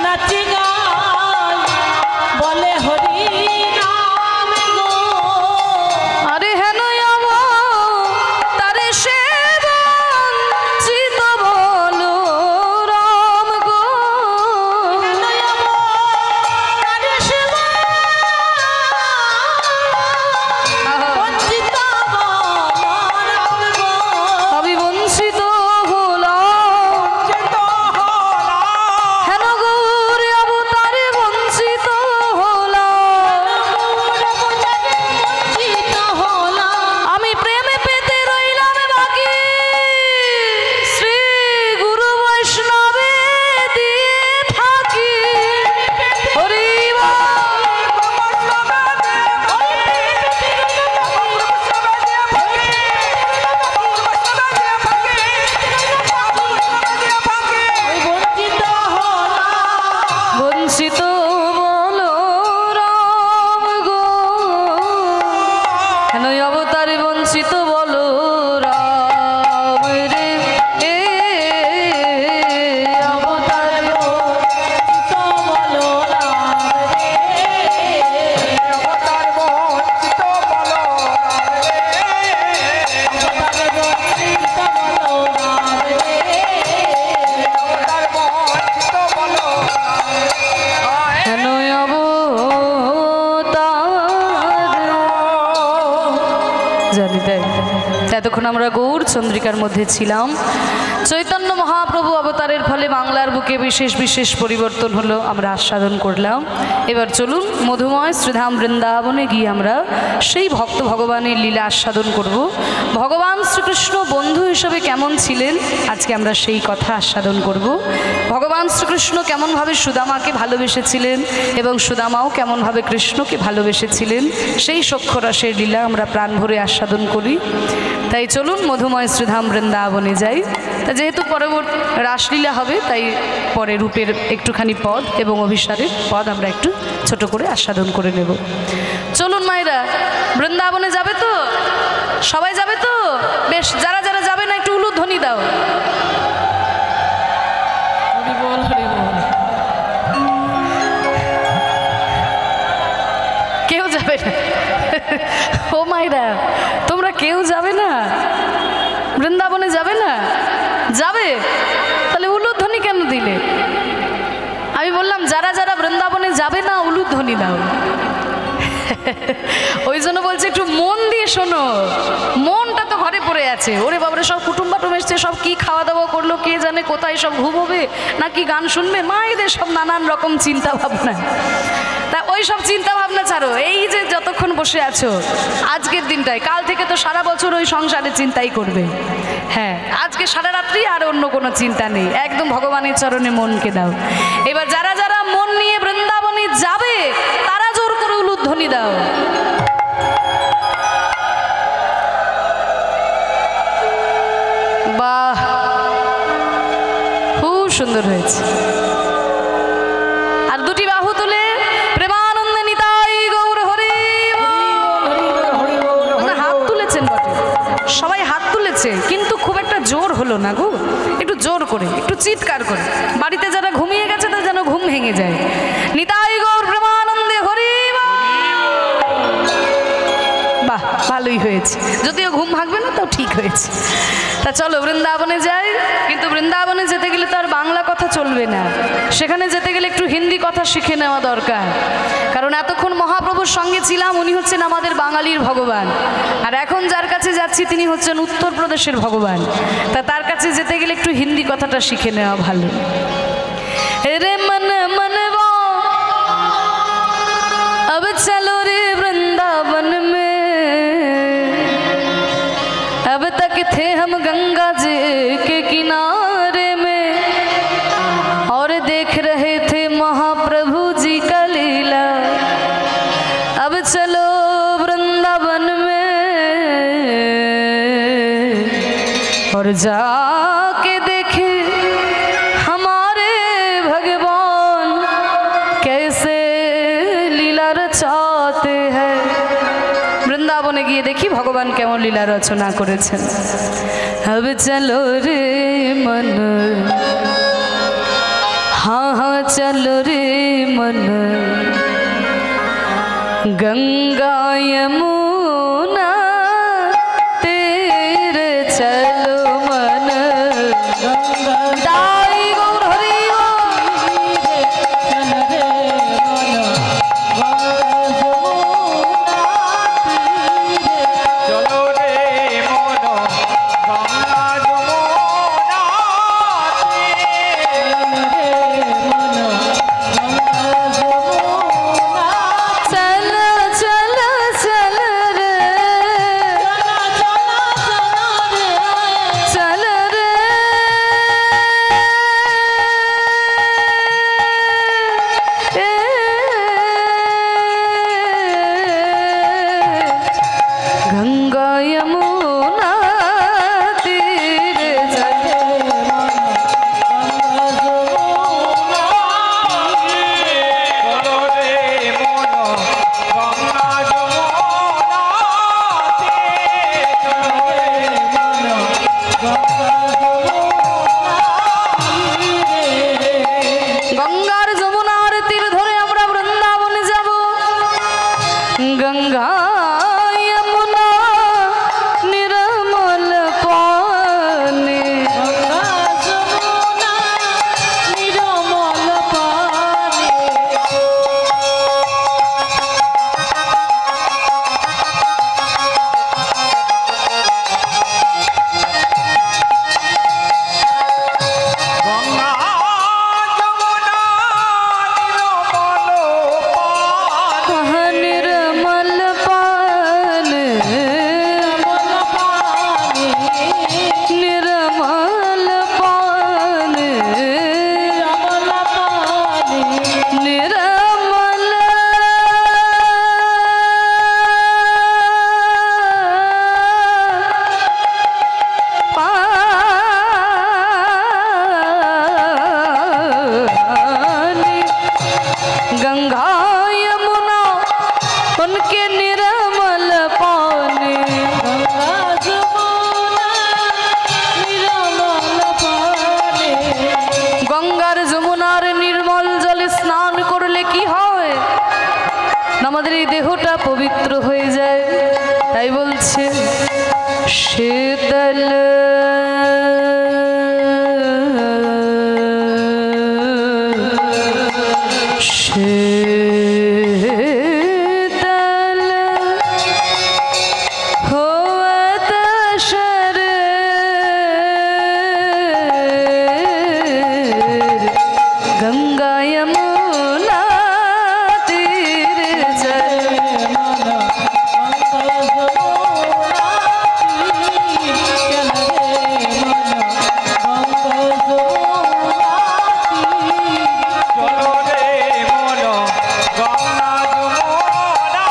নাচে গায় বলে হরি নাম গো, আরে হেন তারে বঞ্চিত বলো রাম গো, কেন অবতার বঞ্চিত বলো রাম রে, অবতার তো বলো রাম রে, অবতার বঞ্চিত বলো রাম রে, অবতার বঞ্চিত বলো রাম রে, অবতার বঞ্চিত বলো রাম রে। কেন অবতার জানি তাই। এতক্ষণ আমরা গৌর চন্দ্রিকার মধ্যে ছিলাম। চৈতন্য মহাপ্রভু অবতারের ফলে বাংলার বুকে বিশেষ বিশেষ পরিবর্তন হলো, আমরা আস্বাদন করলাম। এবার চলুন মধুময় শ্রীধাম বৃন্দাবনে গিয়ে আমরা সেই ভক্ত ভগবানের লীলা আস্বাদন করব। ভগবান শ্রীকৃষ্ণ বন্ধু হিসেবে কেমন ছিলেন আজকে আমরা সেই কথা আস্বাদন করব। ভগবান শ্রীকৃষ্ণ কেমনভাবে সুদামাকে ভালোবেসেছিলেন এবং সুদামাও কেমনভাবে কৃষ্ণকে ভালোবেসেছিলেন, সেই সখ্যরসের লীলা আমরা প্রাণ ভরে আস্বাদন করি। তাই চলুন মধুময় শ্রীধাম বৃন্দাবনে যাই। তা যেহেতু পরবর্তী রাসলীলা হবে তাই পরে রূপের একটুখানি পদ এবং অভিসারের পদ আমরা একটু ছোট করে আস্বাদন করে নেব। চলুন মায়েরা, বৃন্দাবনে যাবে তো? সবাই যাবে তো? বেশ, যারা যারা যাবে না একটু উলুধ্বনি দাও। হরি বল হরি বল। কেউ যাবে না? ও মায়েরা, তোমরা কেউ যাবে না? বৃন্দাবনে যাবে না? যাবে? তাহলে উলুধ্বনি কেন দিলে? আমি বললাম যারা যারা বৃন্দাবনে যাবে না উলুধ্বনি দাও। ওই জন্য বলছে একটু মন দিয়ে শোনো, মনটা তো ঘরে পড়ে আছে। ওরে বাবারে, সব কুটুম বাটুম এসছে, সব কি খাওয়া দাওয়া করলো কে জানে, কোথায় সব ঘুমোবে নাকি গান শুনবে, মায়েদের সব নানান রকম চিন্তা ভাবনা। তা ওই সব চিন্তা ভাবনা ছাড়ো, এই যে যতক্ষণ বসে আছো আজকের দিনটায়, কাল থেকে তো সারা বছর ওই সংসারের চিন্তাই করবে। হ্যাঁ, আজকে সারা রাত্রি আর অন্য কোনো চিন্তা নেই, একদম ভগবানের চরণে মনকে দাও। এবার যারা যারা মন নিয়ে বৃন্দাবনে যাবে তারা জোর করে উলুধ্বনি দাও। বাহ, খুব সুন্দর হয়েছে। আর দুটি বাহু তুলে প্রেমানন্দে নিতাই গৌর হরি বল। হাত তুলেছেন বটে, সবাই হাত তুলেছে, কিন্তু খুব একটা জোর হলো না গো। একটু জোর করে, একটু চিৎকার করে, বাড়িতে যারা ঘুমিয়ে গেছে তারা যেন ঘুম ভেঙে যায়। নিতাই গৌর প্রেমানন্দে হরি বল। বাহ, ভালোই হয়েছে, যদিও ঘুম ভাঙবে না তাও ঠিক হয়েছে। তা চলো বৃন্দাবনে যাই। কিন্তু বৃন্দাবনে যেতে গেলে তো আর বাংলা কথা চলবে না, সেখানে যেতে গেলে একটু হিন্দি কথা শিখে নেওয়া দরকার। কারণ এতক্ষণ মহাপ্রভুর সঙ্গে ছিলাম, উনি হচ্ছেন আমাদের বাঙালির ভগবান, আর এখন যার কাছে যাচ্ছি তিনি হচ্ছেন উত্তরপ্রদেশের ভগবান। তা তার কাছে যেতে গেলে একটু হিন্দি কথাটা শিখে নেওয়া ভালো। রে মন মনवा अब चलो रे वृंदावन में, अब तक थे हम गंगा जी के किनारे में और देख रहे थे महाप्रभु जी का लीला। अब चलो वृंदावन में और जाके देखे हमारे भगवान कैसे लीला रचाते हैं। বৃন্দাবনে গিয়ে দেখি ভগবান কেমন লীলা রচনা করেছেন। अब चलो रे मन, हाँ हाँ चलो रे मन, गंगा यमुना तेरे चलो मन। दाई गौर हरि चल रे मन, চলো রে মন গঙ্গা যমুনা তীরে। রে मन, गंगा जमुना चल चल चल गंगा यमुना उनके निर्मल पानी, गंगा যমুনা নির্মল পানি, গঙ্গার যমুনার নির্মল জলে স্নান করলে কি হয়? আমাদের এই দেহটা পবিত্র হয়ে যায়। তাই বলছে শীতল शीतल होवत शरीर, गंगा यमुना तीर चल। চলো রে মন গঙ্গা যমুনা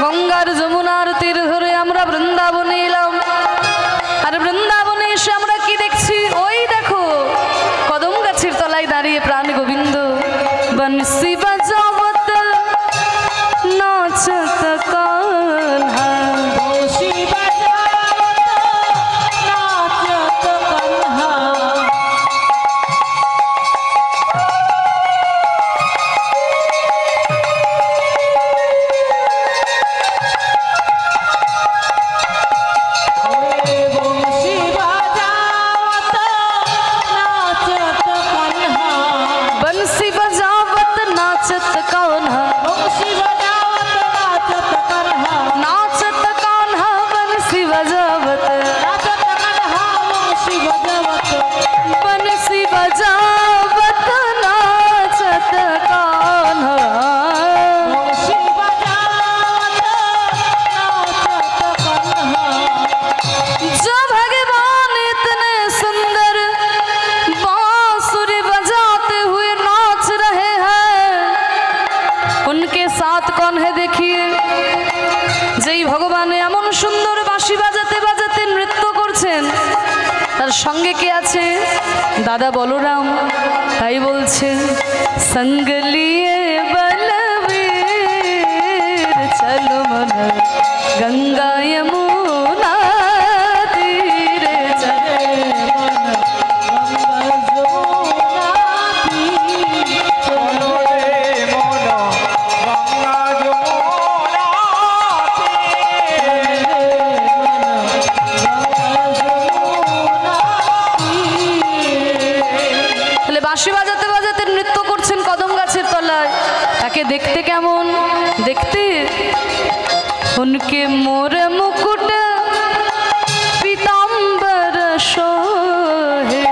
গঙ্গার যমুনার তীর ধরে আমরা বৃন্দাবনে এলাম। আর বৃন্দাবনে এসে আমরা কি দেখছি? ওই দেখো কদম গাছের তলায় দাঁড়িয়ে প্রাণ গোবিন্দ বংশী বাজাবত নাচত কান্হা। বংশী বাজাবত নাচত কান্হা, বংশী বাজাবত নাচত কান্হা, बंसी बजावत नाचत कान्हा, বংশী বাজাবত নাচত কান্হা, नाचत कान्हा बंसी बजावत, নাচত কান্হা বংশী বাজাবত, बंसी बजावत नाचत कान्हा। বংশী বাজাবত নাচত কান্হা। जो भगवान इतने सुंदर बांसुरी बजाते हुए नाच रहे हैं, उनके साथ कौन है? देखिए, যেই ভগবান এমন সুন্দর বাঁশি বাজাতে বাজাতে নৃত্য করছেন, তার সঙ্গে কে আছে? দাদা বলরাম। তাই বলছে সঙ্গ লিয়ে বলবীর চলো মন গঙ্গা যমুনা তীরে চলে। চলো রে মন গঙ্গা যমুনা তাহলে বাঁশি বাজাতে বাজাতে নৃত্য করছেন কদম গাছের তলায়। তাকে দেখতে কেমন? দেখতে উনকে মোর মুকুট পীতাম্বর শোহে,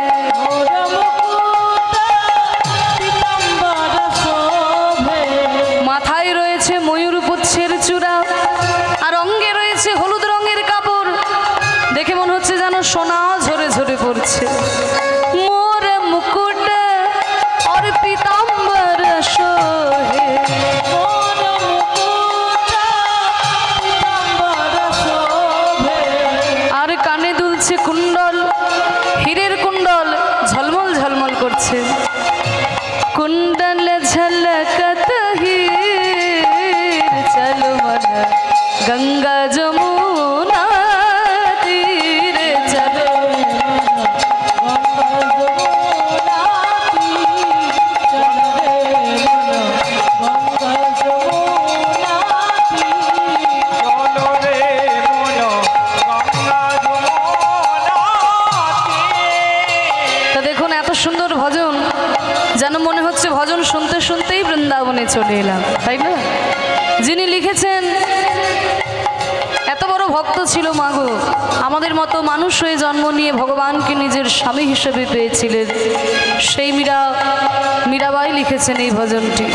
মাথায় রয়েছে ময়ূর পুচ্ছের চূড়া, আর অঙ্গে রয়েছে হলুদ রঙের কাপড়। দেখে মনে হচ্ছে যেন সোনা ঝরে ঝরে পড়ছে। মোর মুকুট और पीताम्बर शोहे, আর কানে দুলছে কুণ্ডল, হীরের কুণ্ডল ঝলমল ঝলমল করছে। কুণ্ডল ঝলকত হীর চলো মন গঙ্গা যমুনা তীরে চলো। চলো রে মন গঙ্গা যমুনা তা দেখুন এত সুন্দর ভজন, যেন মনে হচ্ছে ভজন শুনতে শুনতেই বৃন্দাবনে চলে এলাম, তাই না? যিনি লিখেছেন এত বড় ভক্ত ছিল মাগো, আমাদের মতো মানুষ হয়ে জন্ম নিয়ে ভগবানকে নিজের স্বামী হিসেবে পেয়েছিলেন। সেই মীরাবাই লিখেছেন এই ভজনটি।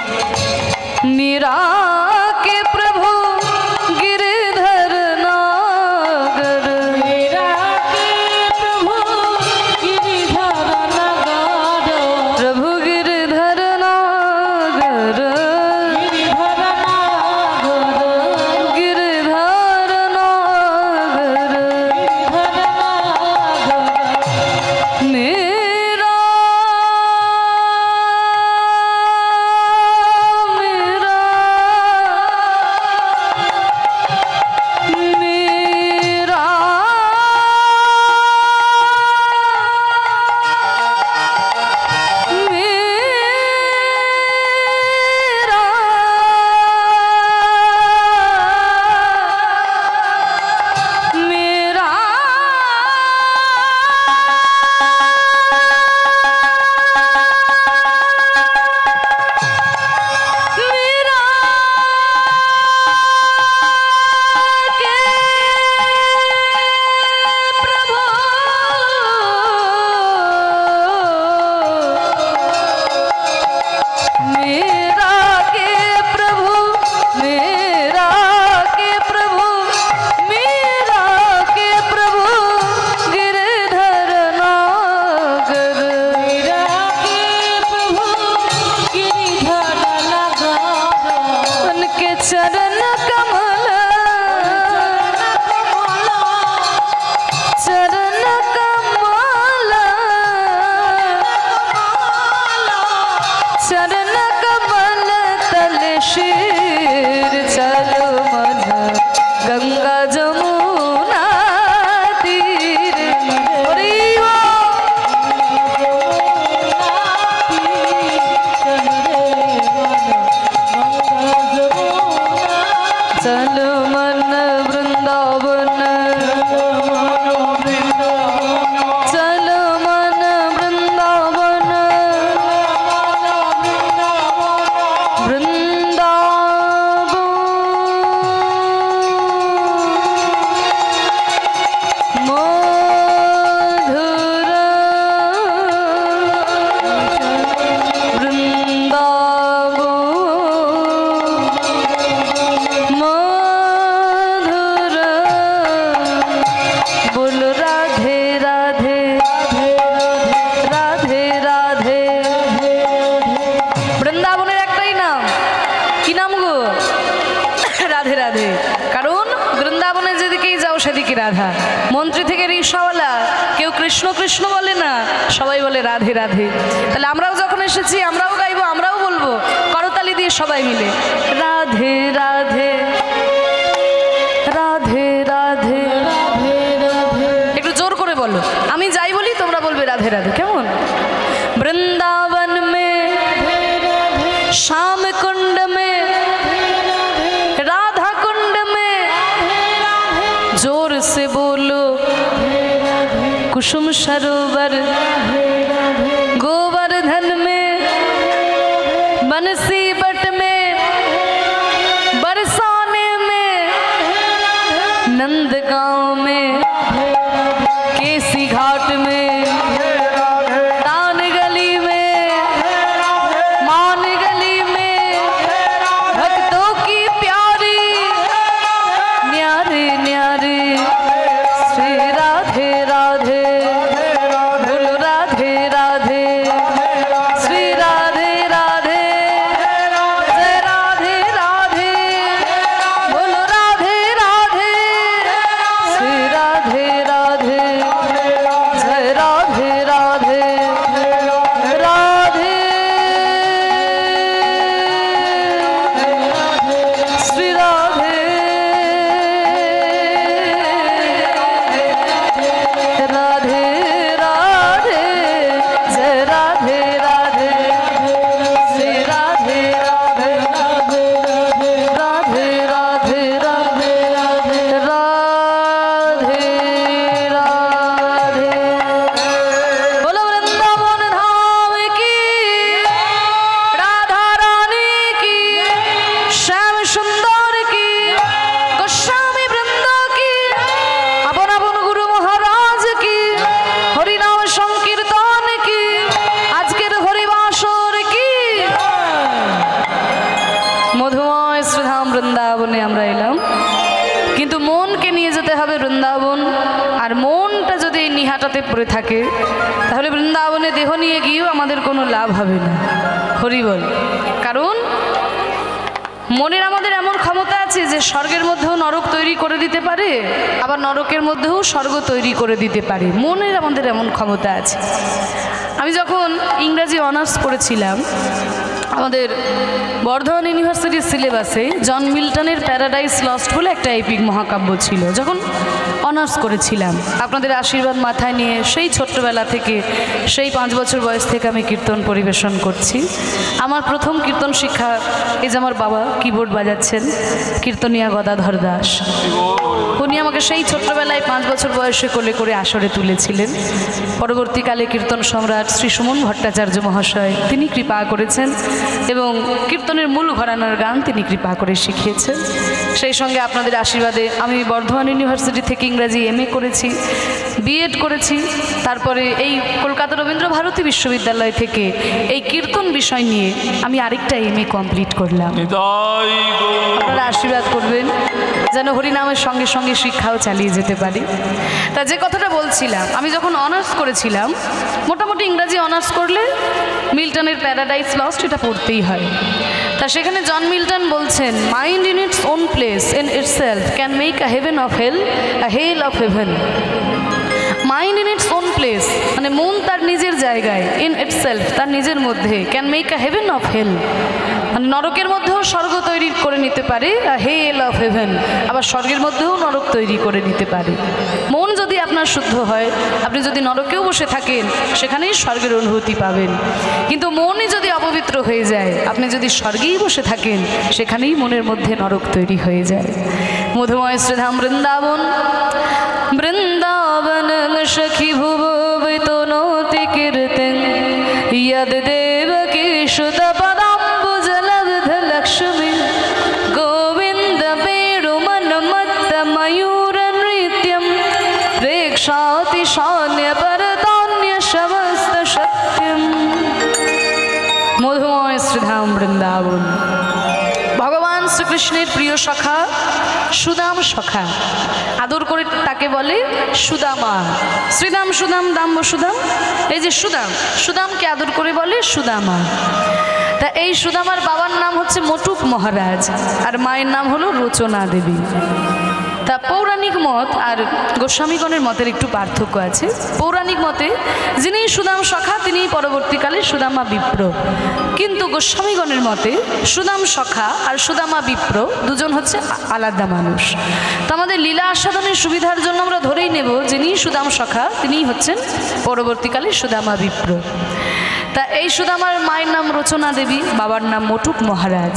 মীরা কে প্রভু गिरधर नागर, प्रभु गिरधर नागर, गिरधर नागर मेरा चरण कमल तल शीर चलो मन गंगा जमुना तीर हरि चलो मन वृंदावन चलो मन वृंदावन রাধা মন্ত্রী থেকে রিকশাওয়ালা কেউ কৃষ্ণ কৃষ্ণ বলে না, সবাই বলে রাধে রাধে। তাহলে আমরাও যখন এসেছি আমরাও গাইবো, আমরাও বলবো করতালি দিয়ে সবাই মিলে রাধে রাধে রাধে রাধে রাধে রাধে। একটু জোর করে বলো, আমি যাই বলি তোমরা বলবে রাধে রাধে, কেমন? বৃন্দাবন মে श्याम कुंड में राधा कुंड में जोर से बोलो कुसुम सरोवर गोवर्धन में बंसी बट में बरसाने में नंदगांव में केसी घाट में तान गली में मान गली में भक्तों की प्यारी न्यारे न्यारे श्री राधे राधे बोलो राधे राधे श्री राधे राधे जय राधे राधे बोलो राधे राधे श्री राधे राधे जय राधे राधे राधे श्री राधे राधे राधे जय राधे राधे श्री राधे राधे राधे राधे राधे राधे राधे बोलो वृंदावन धाम की राधा रानी की श्याम सुंदर की गोस्वामी वृंद की अपन अपन गुरु महाराज की हरिनाम संकीर्तन की আজকের হরিবাসর কি মধুময় শ্রীধাম বৃন্দাবনে আমরা এলাম, কিন্তু মনকে নিয়ে যেতে হবে বৃন্দাবন। আর মনটা যদি এই নিহাটাতে পড়ে থাকে তাহলে বৃন্দাবনে দেহ নিয়ে গিয়েও আমাদের কোনো লাভ হবে না। হরি বল। কারণ মনের আমাদের এমন ক্ষমতা আছে যে স্বর্গের মধ্যেও নরক তৈরি করে দিতে পারে, আবার নরকের মধ্যেও স্বর্গ তৈরি করে দিতে পারে। মনের আমাদের এমন ক্ষমতা আছে। আমি যখন ইংরাজি অনার্স পড়েছিলাম, আমাদের বর্ধমান ইউনিভার্সিটির সিলেবাসে জন মিল্টনের প্যারাডাইস লস্ট বলে একটা এপিক মহাকাব্য ছিল। যখন অনার্স করেছিলাম, আপনাদের আশীর্বাদ মাথায় নিয়ে সেই ছোট্টবেলা থেকে, সেই 5 বছর বয়স থেকে আমি কীর্তন পরিবেশন করছি। আমার প্রথম কীর্তন শিক্ষা এই যে আমার বাবা কিবোর্ড বাজাচ্ছেন, কীর্তনিয়া গদাধর দাস। উনি আমাকে সেই ছোট্টবেলায় 5 বছর বয়সে কোলে করে আসরে তুলেছিলেন। পরবর্তীকালে কীর্তন সম্রাট শ্রী সুমন ভট্টাচার্য মহাশয় তিনি কৃপা করেছেন এবং কীর্তনের মূল ঘরানার গান তিনি কৃপা করে শিখিয়েছেন। সেই সঙ্গে আপনাদের আশীর্বাদে আমি বর্ধমান ইউনিভার্সিটি থেকে ইংরাজি এমএ করেছি, বিএড করেছি। তারপরে এই কলকাতা রবীন্দ্র ভারতী বিশ্ববিদ্যালয় থেকে এই কীর্তন বিষয় নিয়ে আমি আরেকটা এমএ কমপ্লিট করলাম। আপনারা আশীর্বাদ করবেন যেন হরিনামের সঙ্গে সঙ্গে শিক্ষাও চালিয়ে যেতে পারি। তা যে কথাটা বলছিলাম, আমি যখন অনার্স করেছিলাম, মোটামুটি ইংরাজি অনার্স করলে মিল্টনের প্যারাডাইস লস্ট এটা পড়তেই হয়। তা সেখানে জন মিল্টন বলছেন, mind in its own place in itself can make a heaven of hell, a hell of heaven. Mind in its own place, মানে মন তার নিজের জায়গায়, ইন ইটসেলফ, তার নিজের মধ্যে can make a heaven of hell, মানে নরকের মধ্যেও স্বর্গ তৈরি করে নিতে পারে, হেল অফ হেভেন, আবার স্বর্গের মধ্যেও নরক তৈরি করে নিতে পারে। মন যদি আপনার শুদ্ধ হয়, আপনি যদি নরকেও বসে থাকেন সেখানেই স্বর্গের অনুভূতি পাবেন। কিন্তু মনই যদি অপবিত্র হয়ে যায়, আপনি যদি স্বর্গেই বসে থাকেন সেখানেই মনের মধ্যে নরক তৈরি হয়ে যায়। মধুময় শ্রীধাম বৃন্দাবন, বৃন্দাবন সখী ভুব বিতনোতি কীর্তিং यद देवकी सुत पदाम्बुज लब्ध लक्ष्मी गोविंद वेणुमन्मत्त मयूर नृत्यं प्रेक्षाति शान्य परतान्य समस्त सत्यम। মধুময় শ্রীধাম বৃন্দাবন। ভগবান শ্রীকৃষ্ণের প্রিয় সখা সুদাম সখা, আদর করে তাকে বলে সুদামা। শ্রীদাম সুদাম দাম্ব সুদাম, এই যে সুদাম, সুদামকে আদর করে বলে সুদামা। তা এই সুদামার বাবার নাম হচ্ছে মটুক মহারাজ, আর মায়ের নাম হলো রচনা দেবী। তা পৌরাণিক মত আর গোস্বামীগণের মতের একটু পার্থক্য আছে। পৌরাণিক মতে যিনি সুদাম সখা তিনি পরবর্তীকালে সুদামা বিপ্র, কিন্তু গোস্বামীগণের মতে সুদাম সখা আর সুদামা বিপ্র দুজন হচ্ছে আলাদা মানুষ। তো আমাদের লীলা আস্বাদনের সুবিধার জন্য আমরা ধরেই নেব যিনি সুদাম সখা তিনিই হচ্ছেন পরবর্তীকালে সুদামা বিপ্র। তা এই সুদামার মায়ের নাম রচনা দেবী, বাবার নাম মটুক মহারাজ।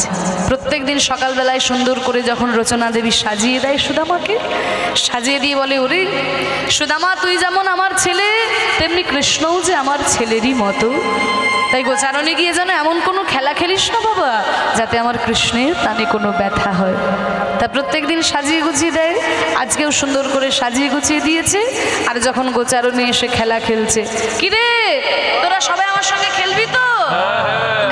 প্রত্যেক দিন সকালবেলায় সুন্দর করে যখন রচনা দেবী সাজিয়ে দেয় সুদামাকে, সাজিয়ে দিয়ে বলে, ওরে সুদামা তুই যেমন আমার ছেলে তেমনি কৃষ্ণও যে আমার ছেলেরই মতো, তাই গোচারণে গিয়ে যেন এমন কোনো খেলা খেলিস না বাবা যাতে আমার কৃষ্ণের তানে কোনো ব্যথা হয়। তা প্রত্যেক দিন সাজিয়ে গুছিয়ে দেয়, আজকেও সুন্দর করে সাজিয়ে গুছিয়ে দিয়েছে। আর যখন গোচারণে এসে খেলা খেলছে, কিরে তোরা সবাই আমার সঙ্গে খেলবি তো?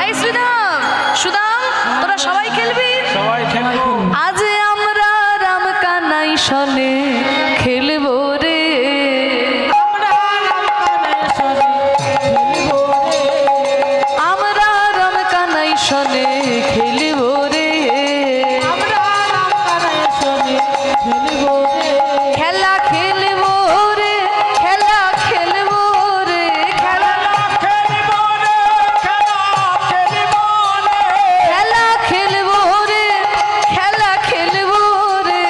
এই সুদাম সুদাম তোরা সবাই খেলবি? সবাই খেলবো। আজ আমরা রাম কানাই সনে খেলবো রে, আমরা রাম কানাই সনে খেলবো রে, খেলা খেলবো রে, খেলা খেলবো রে, খেলা খেলবো রে, খেলা খেলবো রে। খেলা খেলবো রে, খেলা খেলবো রে,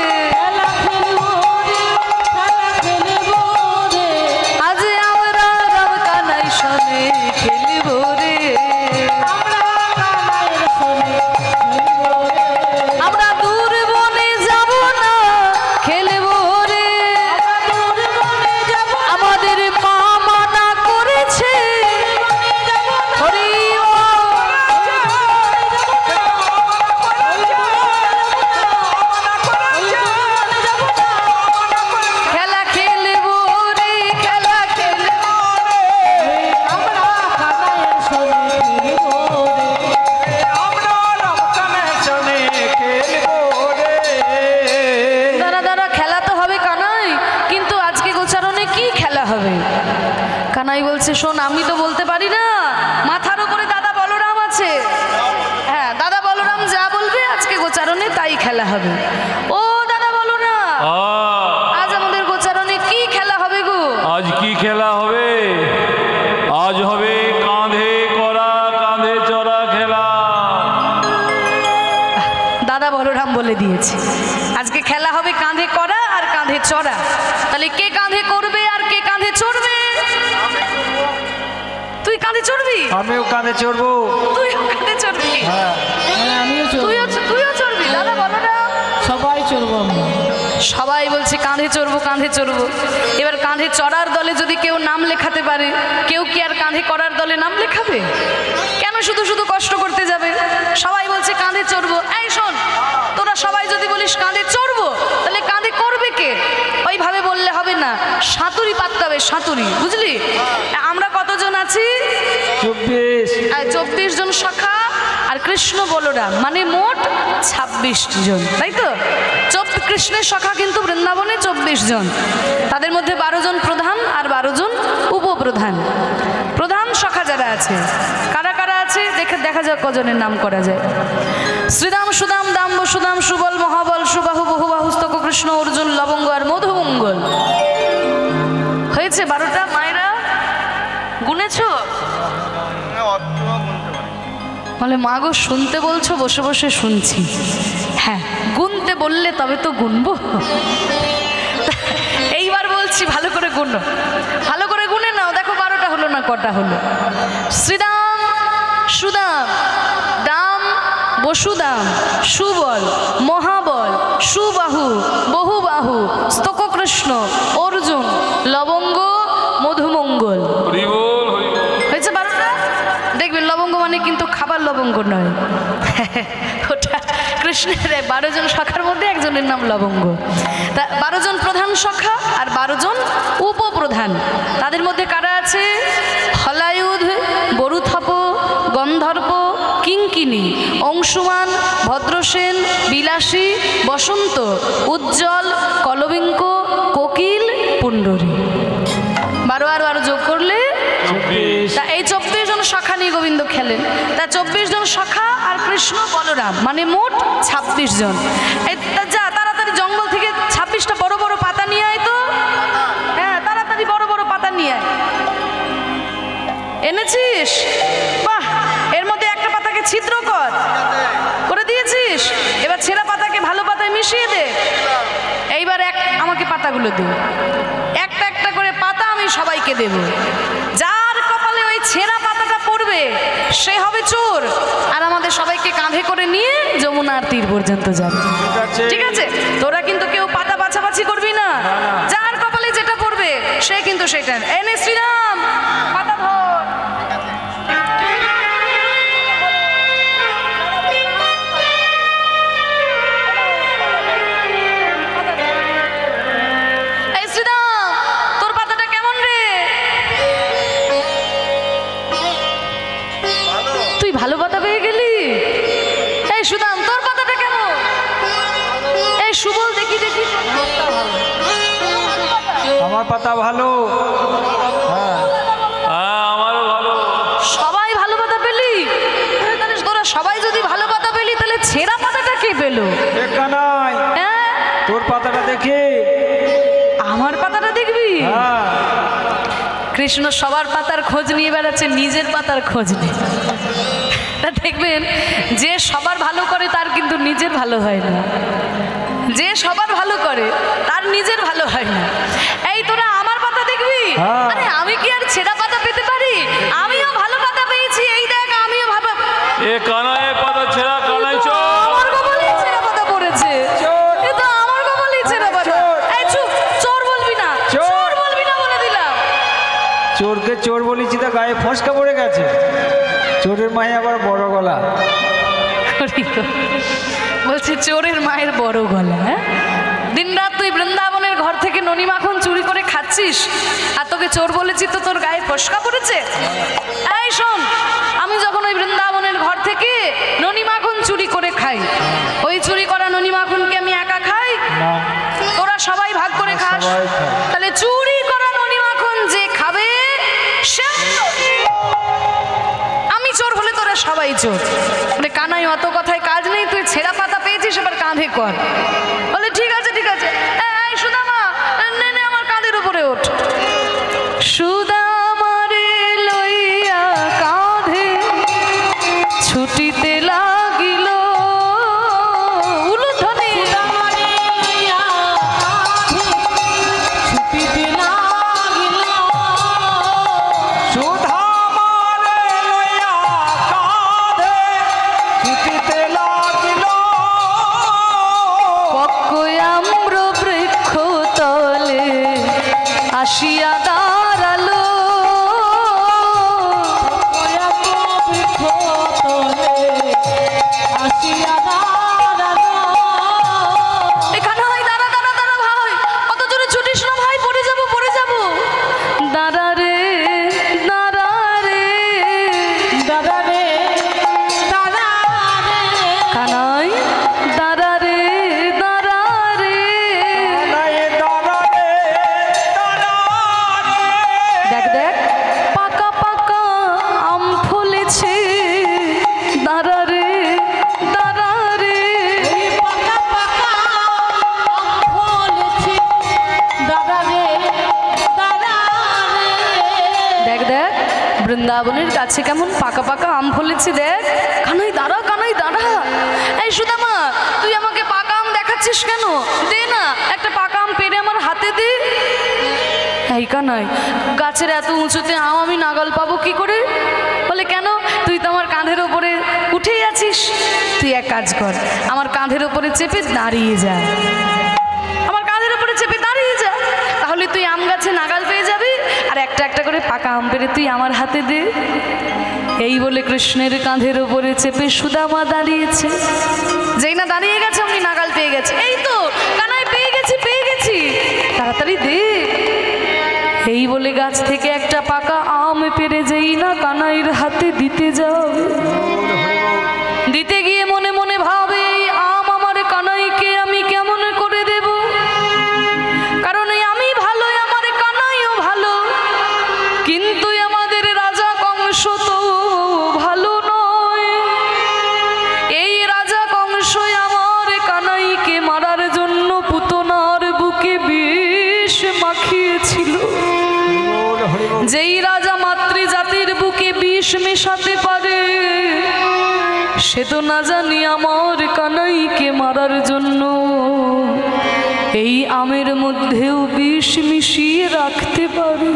আজ আমরা রাম কানাই সনে খেলবো রে, আমরা দূর বনে যাব না খেলবো রে, আমাদের মা মানা করেছে, হরি খেলা খেলবো রে, খেলা খেলবো আমরা রমকানে শোনে খেলবো রে। দাঁড়া দাঁড়া, খেলা তো হবে কানাই, কিন্তু আজকে গোচারণে কি খেলা হবে? কানাই বলছে, শোন আমি তো বলতে পারি না, মাথার উপরে দাদা বলরাম আছে, হ্যাঁ দাদা বলরাম যা বলবে আজকে গোচারণে তাই খেলা হবে। ও দাদা বলরাম, আজ আমাদের গোচারণে কি খেলা হবে গো? আজ কি খেলা হবে? আজ হবে কাঁধে করা কাঁধে চড়া খেলা। দাদা বলরাম বলে দিয়েছে আজকে খেলা হবে কাঁধে করা আর কাঁধে চড়া। তাহলে কে কাঁধে করবে আর কে কাঁধে চড়বে? তুই কাঁধে চড়বি? আমিও কাঁধে চড়বো। তুইও কাঁধে চড়বি? আমিও চলবো, তুইও চড়বি? দাদা বলো না। সবাই চলবো আমরা। সবাই বলছে কাঁধে চড়বো কাঁধে চড়বো। এবার কাঁধে চড়ার দলে যদি কেউ নাম লেখাতে পারে, কেউ কি আর কাঁধে করার দলে নাম লেখাবে? কেন শুধু শুধু কষ্ট করতে যাবে? সবাই বলছে কাঁধে চড়বো। এই শোন, তোরা সবাই যদি বলিস কাঁধে চড়বো, তাহলে কাঁধে করবে কে? ওইভাবে বললে হবে না, সাঁতুরি পাততে হবে, সাঁতুরি, বুঝলি? আমরা কতজন আছি? 24। 24 জন সখা আর কৃষ্ণ বলরাম, মানে মোট 26 জন, তাই তো? কৃষ্ণের সখা কিন্তু বৃন্দাবনে 24 জন, তাদের মধ্যে 12 জন প্রধান আর 12 জন উপপ্রধান। প্রধান সখা যারা আছে, কারা কারা আছে দেখা যাক কজনের নাম করা যায়। শ্রীদাম সুদাম দাম্ব সুদাম সুবল মহাবল সুবাহু বহুবাহুস্তক কৃষ্ণ অর্জুন লবঙ্গ আর মধুমঙ্গল হয়েছে 12টা। মায়েরা গুনেছো? বলে মা গো শুনতে বলছো, বসে বসে শুনছি। হ্যাঁ, গুনতে বললে তবে তো গুনবো। এইবার বলছি ভালো করে গুনো, ভালো করে গুনে নাও। দেখো 12টা হলো না কটা হলো? শ্রীদাম, সুদাম, দাম, বসুদাম, সুবল, মহাবল, সুবাহু, বহুবাহু, স্তককৃষ্ণ, অর্জুন, লবঙ্গ, মধুমঙ্গল। হয়েছে 12টা? দেখবেন লবঙ্গ মানে কিন্তু খাবার লবঙ্গ নয়, ওটা কৃষ্ণের 12 জন সখার মধ্যে একজনের নাম লবঙ্গ। তা 12 জন প্রধান সখা আর 12 জন উপপ্রধান। তাদের মধ্যে কারা আছে? হলায়ুধ, বরুথপ, গন্ধর্ব, কিঙ্কিনী, অংশুমান, ভদ্রসেন, বিলাসী, বসন্ত, উজ্জ্বল, কলবিঙ্ক, কোকিল, পুণ্ডরী। 12 আর 12 যোগ করলে 24। তা এই 24 জন সখা নিয়ে গোবিন্দ খেলেন। তা 24 জন সখা আর কৃষ্ণ বলরাম মানে মোট 26 জন। এই যা তাড়াতাড়ি জঙ্গল থেকে 26টা বড় বড় পাতা নিয়ে আয় তো। হ্যাঁ, তাড়াতাড়ি বড় বড় পাতা নিয়ে আয়। এনেছিস? বাহ, এর মধ্যে একটা পাতাকে ছিদ্র করে দিয়েছিস। এবার ছেঁড়া পাতাকে ভালো পাতায় মিশিয়ে দে। এইবার আমাকে পাতাগুলো দে। একটা একটা করে পাতা আমি সবাইকে দেব। যার কপালে ওই ছেঁড়া পাতাটা পড়বে সে হবে চোর, আর আমাদের সবাইকে কাঁধে করে নিয়ে যমুনার তীর পর্যন্ত যাবে। ঠিক আছে? তোরা কিন্তু কেউ পাতা বাছাবাছি করবি না। যার কপালে যেটা পড়বে সে কিন্তু সেটা। এনে শ্রীরাম পাতা ধর। ভালো পাতা পেয়ে গেলি? এই সুদাম, তোর পাতাটা কেমন? এই সুবল, দেখি দেখি। আমার পাতা ভালো। হ্যাঁ, আমারও ভালো। সবাই ভালো পাতা পেলি? তাহলে তোরা সবাই যদি ভালো পাতা পেলি, তাহলে ছেঁড়া পাতাটা কে পেলো? কানাই হ্যাঁ, তোর পাতাটা দেখে। আমার পাতাটা দেখবি? হ্যাঁ, কৃষ্ণ সবার পাতার খোঁজ নিয়ে বেড়াচ্ছে, নিজের পাতার খোঁজ নেই। তা দেখবেন যে সবার ভালো করে তার কিন্তু নিজের ভালো হয় না, যে সবার ভালো করে তার নিজের ভালো হয় না। এই তোরা আমার পাতা দেখবি? আরে আমি কি আর ছেঁড়া পাতা পেতে পারি? আমিও ভালো পাতা পেয়েছি। এই দেখ, আমিও ভালো। এ কানায় পাতা ছেঁড়া, কানাই চোর। আমার কপালেই ছেঁড়া পাতা পড়েছে। এ তো আমার কপালেই ছেঁড়া পাতা। এই চুপ, চোর বলবি না, চোর বলবি না বলে দিলাম। চোরকে চোর বলেছি তা গায়ে ফসকা পড়ে গেছে। চোরের মায়ে আবার বড় গলা। বলছি চোরের মায়ের বড় গলা। হ্যাঁ, দিন রাত তুই বৃন্দাবনের ঘর থেকে ননি মাখন চুরি করে খাচ্ছিস, আর তোকে চোর বলেছি তো তোর গায়ে ফসকা পড়েছে? এই শোন, আমি যখন ওই বৃন্দাবনের ঘর থেকে ননি মাখন চুরি করে খাই, ওই চুরি করা ননি মাখনকে আমি একা খাই? তোরা সবাই ভাগ করে খাস। তাহলে চুরি করা ননি মাখন যে খাবে সে আমি চোর হলে তোরা সবাই চোর। মানে কানাই, অত কথায় কাজ নেই, তুই ছেঁড়া পাতা পেয়েছিস, এবার কাঁধে কর। বলে ঠিক আছে ঠিক আছে। এই সুদামা, নে নে আমার কাঁধের উপরে ওঠ। সুদামা রে লইয়া কাঁধে ছুটিতে লাগিল উলুধ্বনি। ছুটিতে লাগিল সুধামারে লইয়া কাঁধে ছুটিতে লাগিল। পক্কয়াম্র বৃক্ষ গাছে কেমন পাকা পাকা আম ফলেছে দেখ। কানাই দাঁড়া, কানাই দাঁড়া। এই সুদামা, তুই আমাকে পাকা আম দেখাচ্ছিস কেন? দে না, একটা পাকা আম পেড়ে আমার হাতে দে। এই কানাই, গাছের এত উঁচুতে আম আমি নাগাল পাবো কি করে? বলে কেন, তুই তো আমার কাঁধের ওপরে উঠেই আছিস। তুই এক কাজ কর, আমার কাঁধের ওপরে চেপে দাঁড়িয়ে যা। আমার কাঁধের ওপরে চেপে দাঁড়িয়ে যা, তাহলে তুই আম গাছে নাগাল পেয়ে যাবি, আর একটা একটা করে পাকা আম পেড়ে তুই আমার হাতে দে। এই বলে কৃষ্ণের কাঁধের ওপরে চেপে সুদামা দাঁড়িয়েছে। যেই না দাঁড়িয়ে গেছে অমনি নাগাল পেয়ে গেছে। এই তো কানাই, পেয়ে গেছি, পেয়ে গেছি, তাড়াতাড়ি দে। এই বলে গাছ থেকে একটা পাকা আম পেড়ে যেই না কানাইয়ের হাতে দিতে যাবে, দিতে গিয়ে মনে মনে ভাবে এই আম আমার কানাইকে আমি কেমন করে দেব, কারণ এই আমি ভালো, আমার কানাইও ভালো, কিন্তু আমাদের রাজা কংস তো ভালো নয়। এই রাজা কংস আমার কানাইকে মারার জন্য পুতনার বুকে বিষ মাখিয়েছিল। যেই রাজা মাতৃজাতির বুকে বিষ মেশাতে পারে, সে তো না জানি আমার কানাইকে মারার জন্য এই আমের মধ্যেও বিষ মিশিয়ে রাখতে পারে।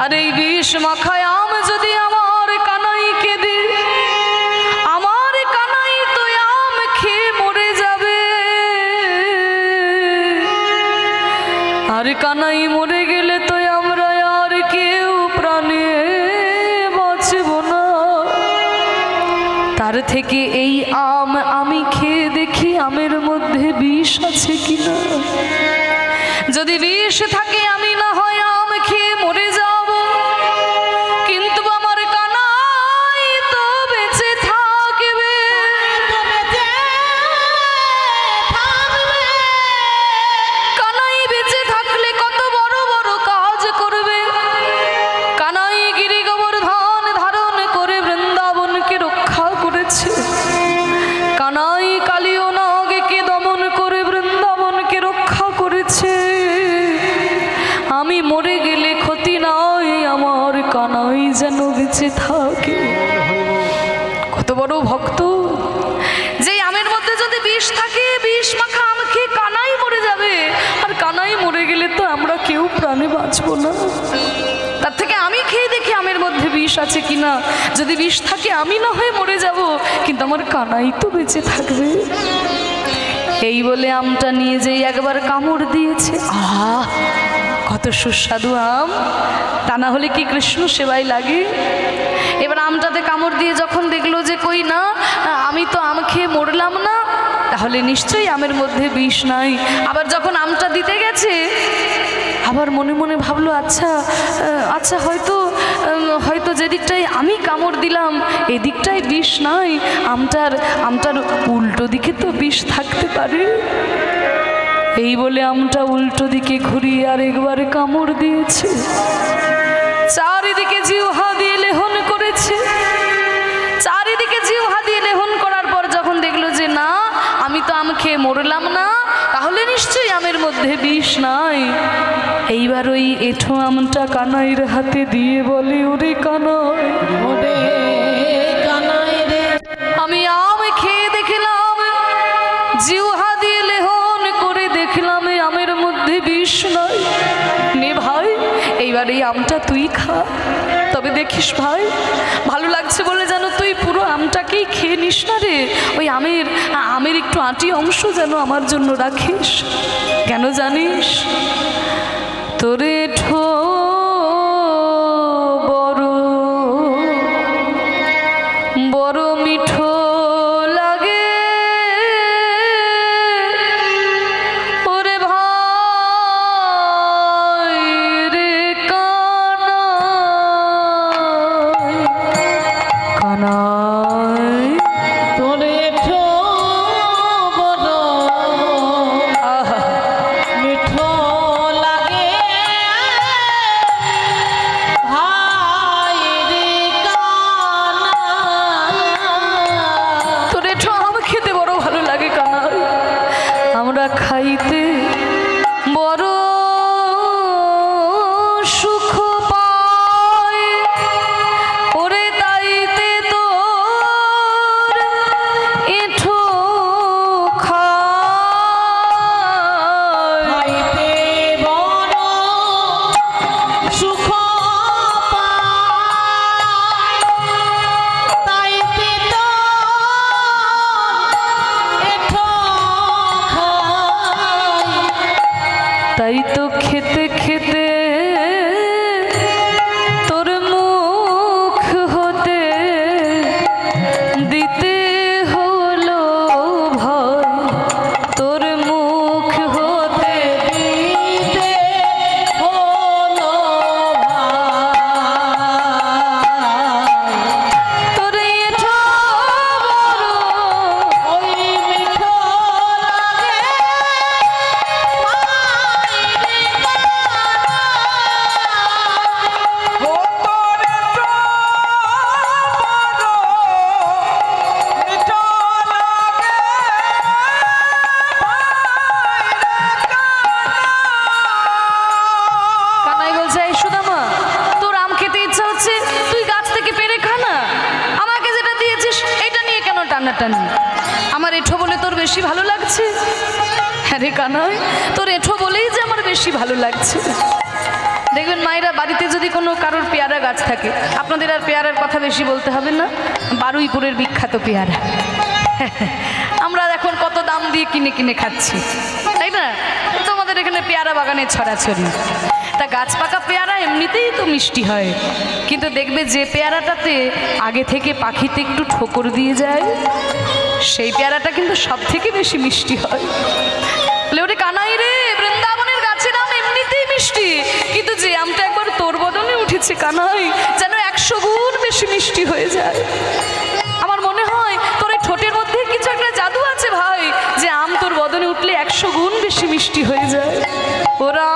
আর এই বিষ মাখায় আম যদি আমার কানাইকে দে, আমার কানাই তো আম খেয়ে মরে যাবে। আর কানাই মরে গেলে তো আমরা আর কেউ প্রাণে বাঁচব না। তার থেকে এই আম আমি খেয়ে দেখি আমের মধ্যে বিষ আছে কিনা। যদি বিষ থাকে আমি না হয় আম খেয়ে মরে যাব, কিন্তু আমার কানাই তো বেঁচে থাকবে। কানাই বেঁচে থাকলে কত বড় বড় কাজ করবে। কানাই গিরি গোবর্ধন ধারণ করে বৃন্দাবনকে রক্ষা করেছে। কানাই কালিও নাগকে দমন করে বৃন্দাবনকে রক্ষা করেছে। আমি মরে গেলে ক্ষতি নয়, আমার কানাই যেন বেঁচে থাকে। কত বড় ভক্ত! যে আমের মধ্যে যদি বিষ থাকে, বিষ মাখা আম খেয়ে কানাই মরে যাবে, আর কানাই মরে গেলে তো আমরা কেউ প্রাণে বাঁচবো না। তার থেকে আমি খেয়ে দেখি আমের মধ্যে বিষ আছে কিনা। যদি বিষ থাকে আমি না হয় মরে যাব, কিন্তু আমার কানাই তো বেঁচে থাকবে। এই বলে আমটা নিয়ে যেই একবার কামড় দিয়েছে, আহা কত সুস্বাদু আম! তা না হলে কি কৃষ্ণ সেবাই লাগে? এবার আমটাতে কামড় দিয়ে যখন দেখলো যে কই না, আমি তো আম খেয়ে মরলাম না, তাহলে নিশ্চয়ই আমের মধ্যে বিষ নাই। আবার যখন আমটা দিতে গেছে, আবার মনে মনে ভাবলো আচ্ছা আচ্ছা হয়তো হয়তো যেদিকটাই আমি কামড় দিলাম এদিকটাই বিষ নাই, আমটার উল্টো দিকে তো বিষ থাকতে পারে। এই বলে আমটা উল্টো দিকে ঘুরিয়ে আরেকবার কামড় দিয়েছে। চারিদিকে জিহ্বা দিয়ে লেহন করেছে। চারিদিকে জিহ্বা দিয়ে লেহন করার পর যখন দেখলো যে না, আমি তো আম খেয়ে মরলাম না, তাহলে নিশ্চয়ই আমের মধ্যে বিষ নাই। এইবার ওই এঁঠো আমটা কানাইয়ের হাতে দিয়ে বলে, ওরে কানাই, ওরে কানাই রে, আমি আম খেয়ে দেখলাম, জিহ্বা দিয়ে লেহন করে দেখলাম এই আমের মধ্যে বিষ নাই। নে ভাই, এইবার এই আমটা তুই খা। তবে দেখিস ভাই, ভালো লাগছে বলে যেন তুই পুরো আমটাকেই খেয়ে নিস না রে। ওই আমের একটু আঁটি অংশ যেন আমার জন্য রাখিস। কেন জানিস? তোরে ঠো বড় বড় মিঠো লাগে, ওরে ভাই রে কানাই, কানাই তোরে ঠো বড় আহা মিঠো লাগে, ভাই রে কানাই। টানাটানি। আমার এঁঠো বলে তোর বেশি ভালো লাগছে? হ্যাঁ রে কানাই, তোর এঁঠো বলেই যে আমার বেশি ভালো লাগছে। দেখবেন মায়েরা, বাড়িতে যদি কোনো কারোর পেয়ারা গাছ থাকে, আপনাদের আর পেয়ারার কথা বেশি বলতে হবে না, বারুইপুরের বিখ্যাত পেয়ারা। আমরা এখন কত দাম দিয়ে কিনে কিনে খাচ্ছি, তাই না? তোমাদের এখানে পেয়ারা বাগানে ছড়াছড়ি। তা গাছ পাকা পেয়ারা এমনিতেই তো মিষ্টি হয়, কিন্তু দেখবে যে পেয়ারাটাতে আগে থেকে পাখিতে একটু ঠোকর দিয়ে যায়, সেই পেয়ারাটা কিন্তু সব থেকে বেশি মিষ্টি হয়। বলে ওরে কানাই রে, বৃন্দাবনের গাছের আম এমনিতেই মিষ্টি, কিন্তু যে আমটা একবার তোর বদনে উঠেছে কানাই, যেন 100 গুণ বেশি মিষ্টি হয়ে যায়। আমার মনে হয় তোর এই ঠোঁটের মধ্যে কিছু একটা জাদু আছে ভাই, যে আম তোর বদনে উঠলে 100 গুণ বেশি মিষ্টি হয়ে যায়। ওরা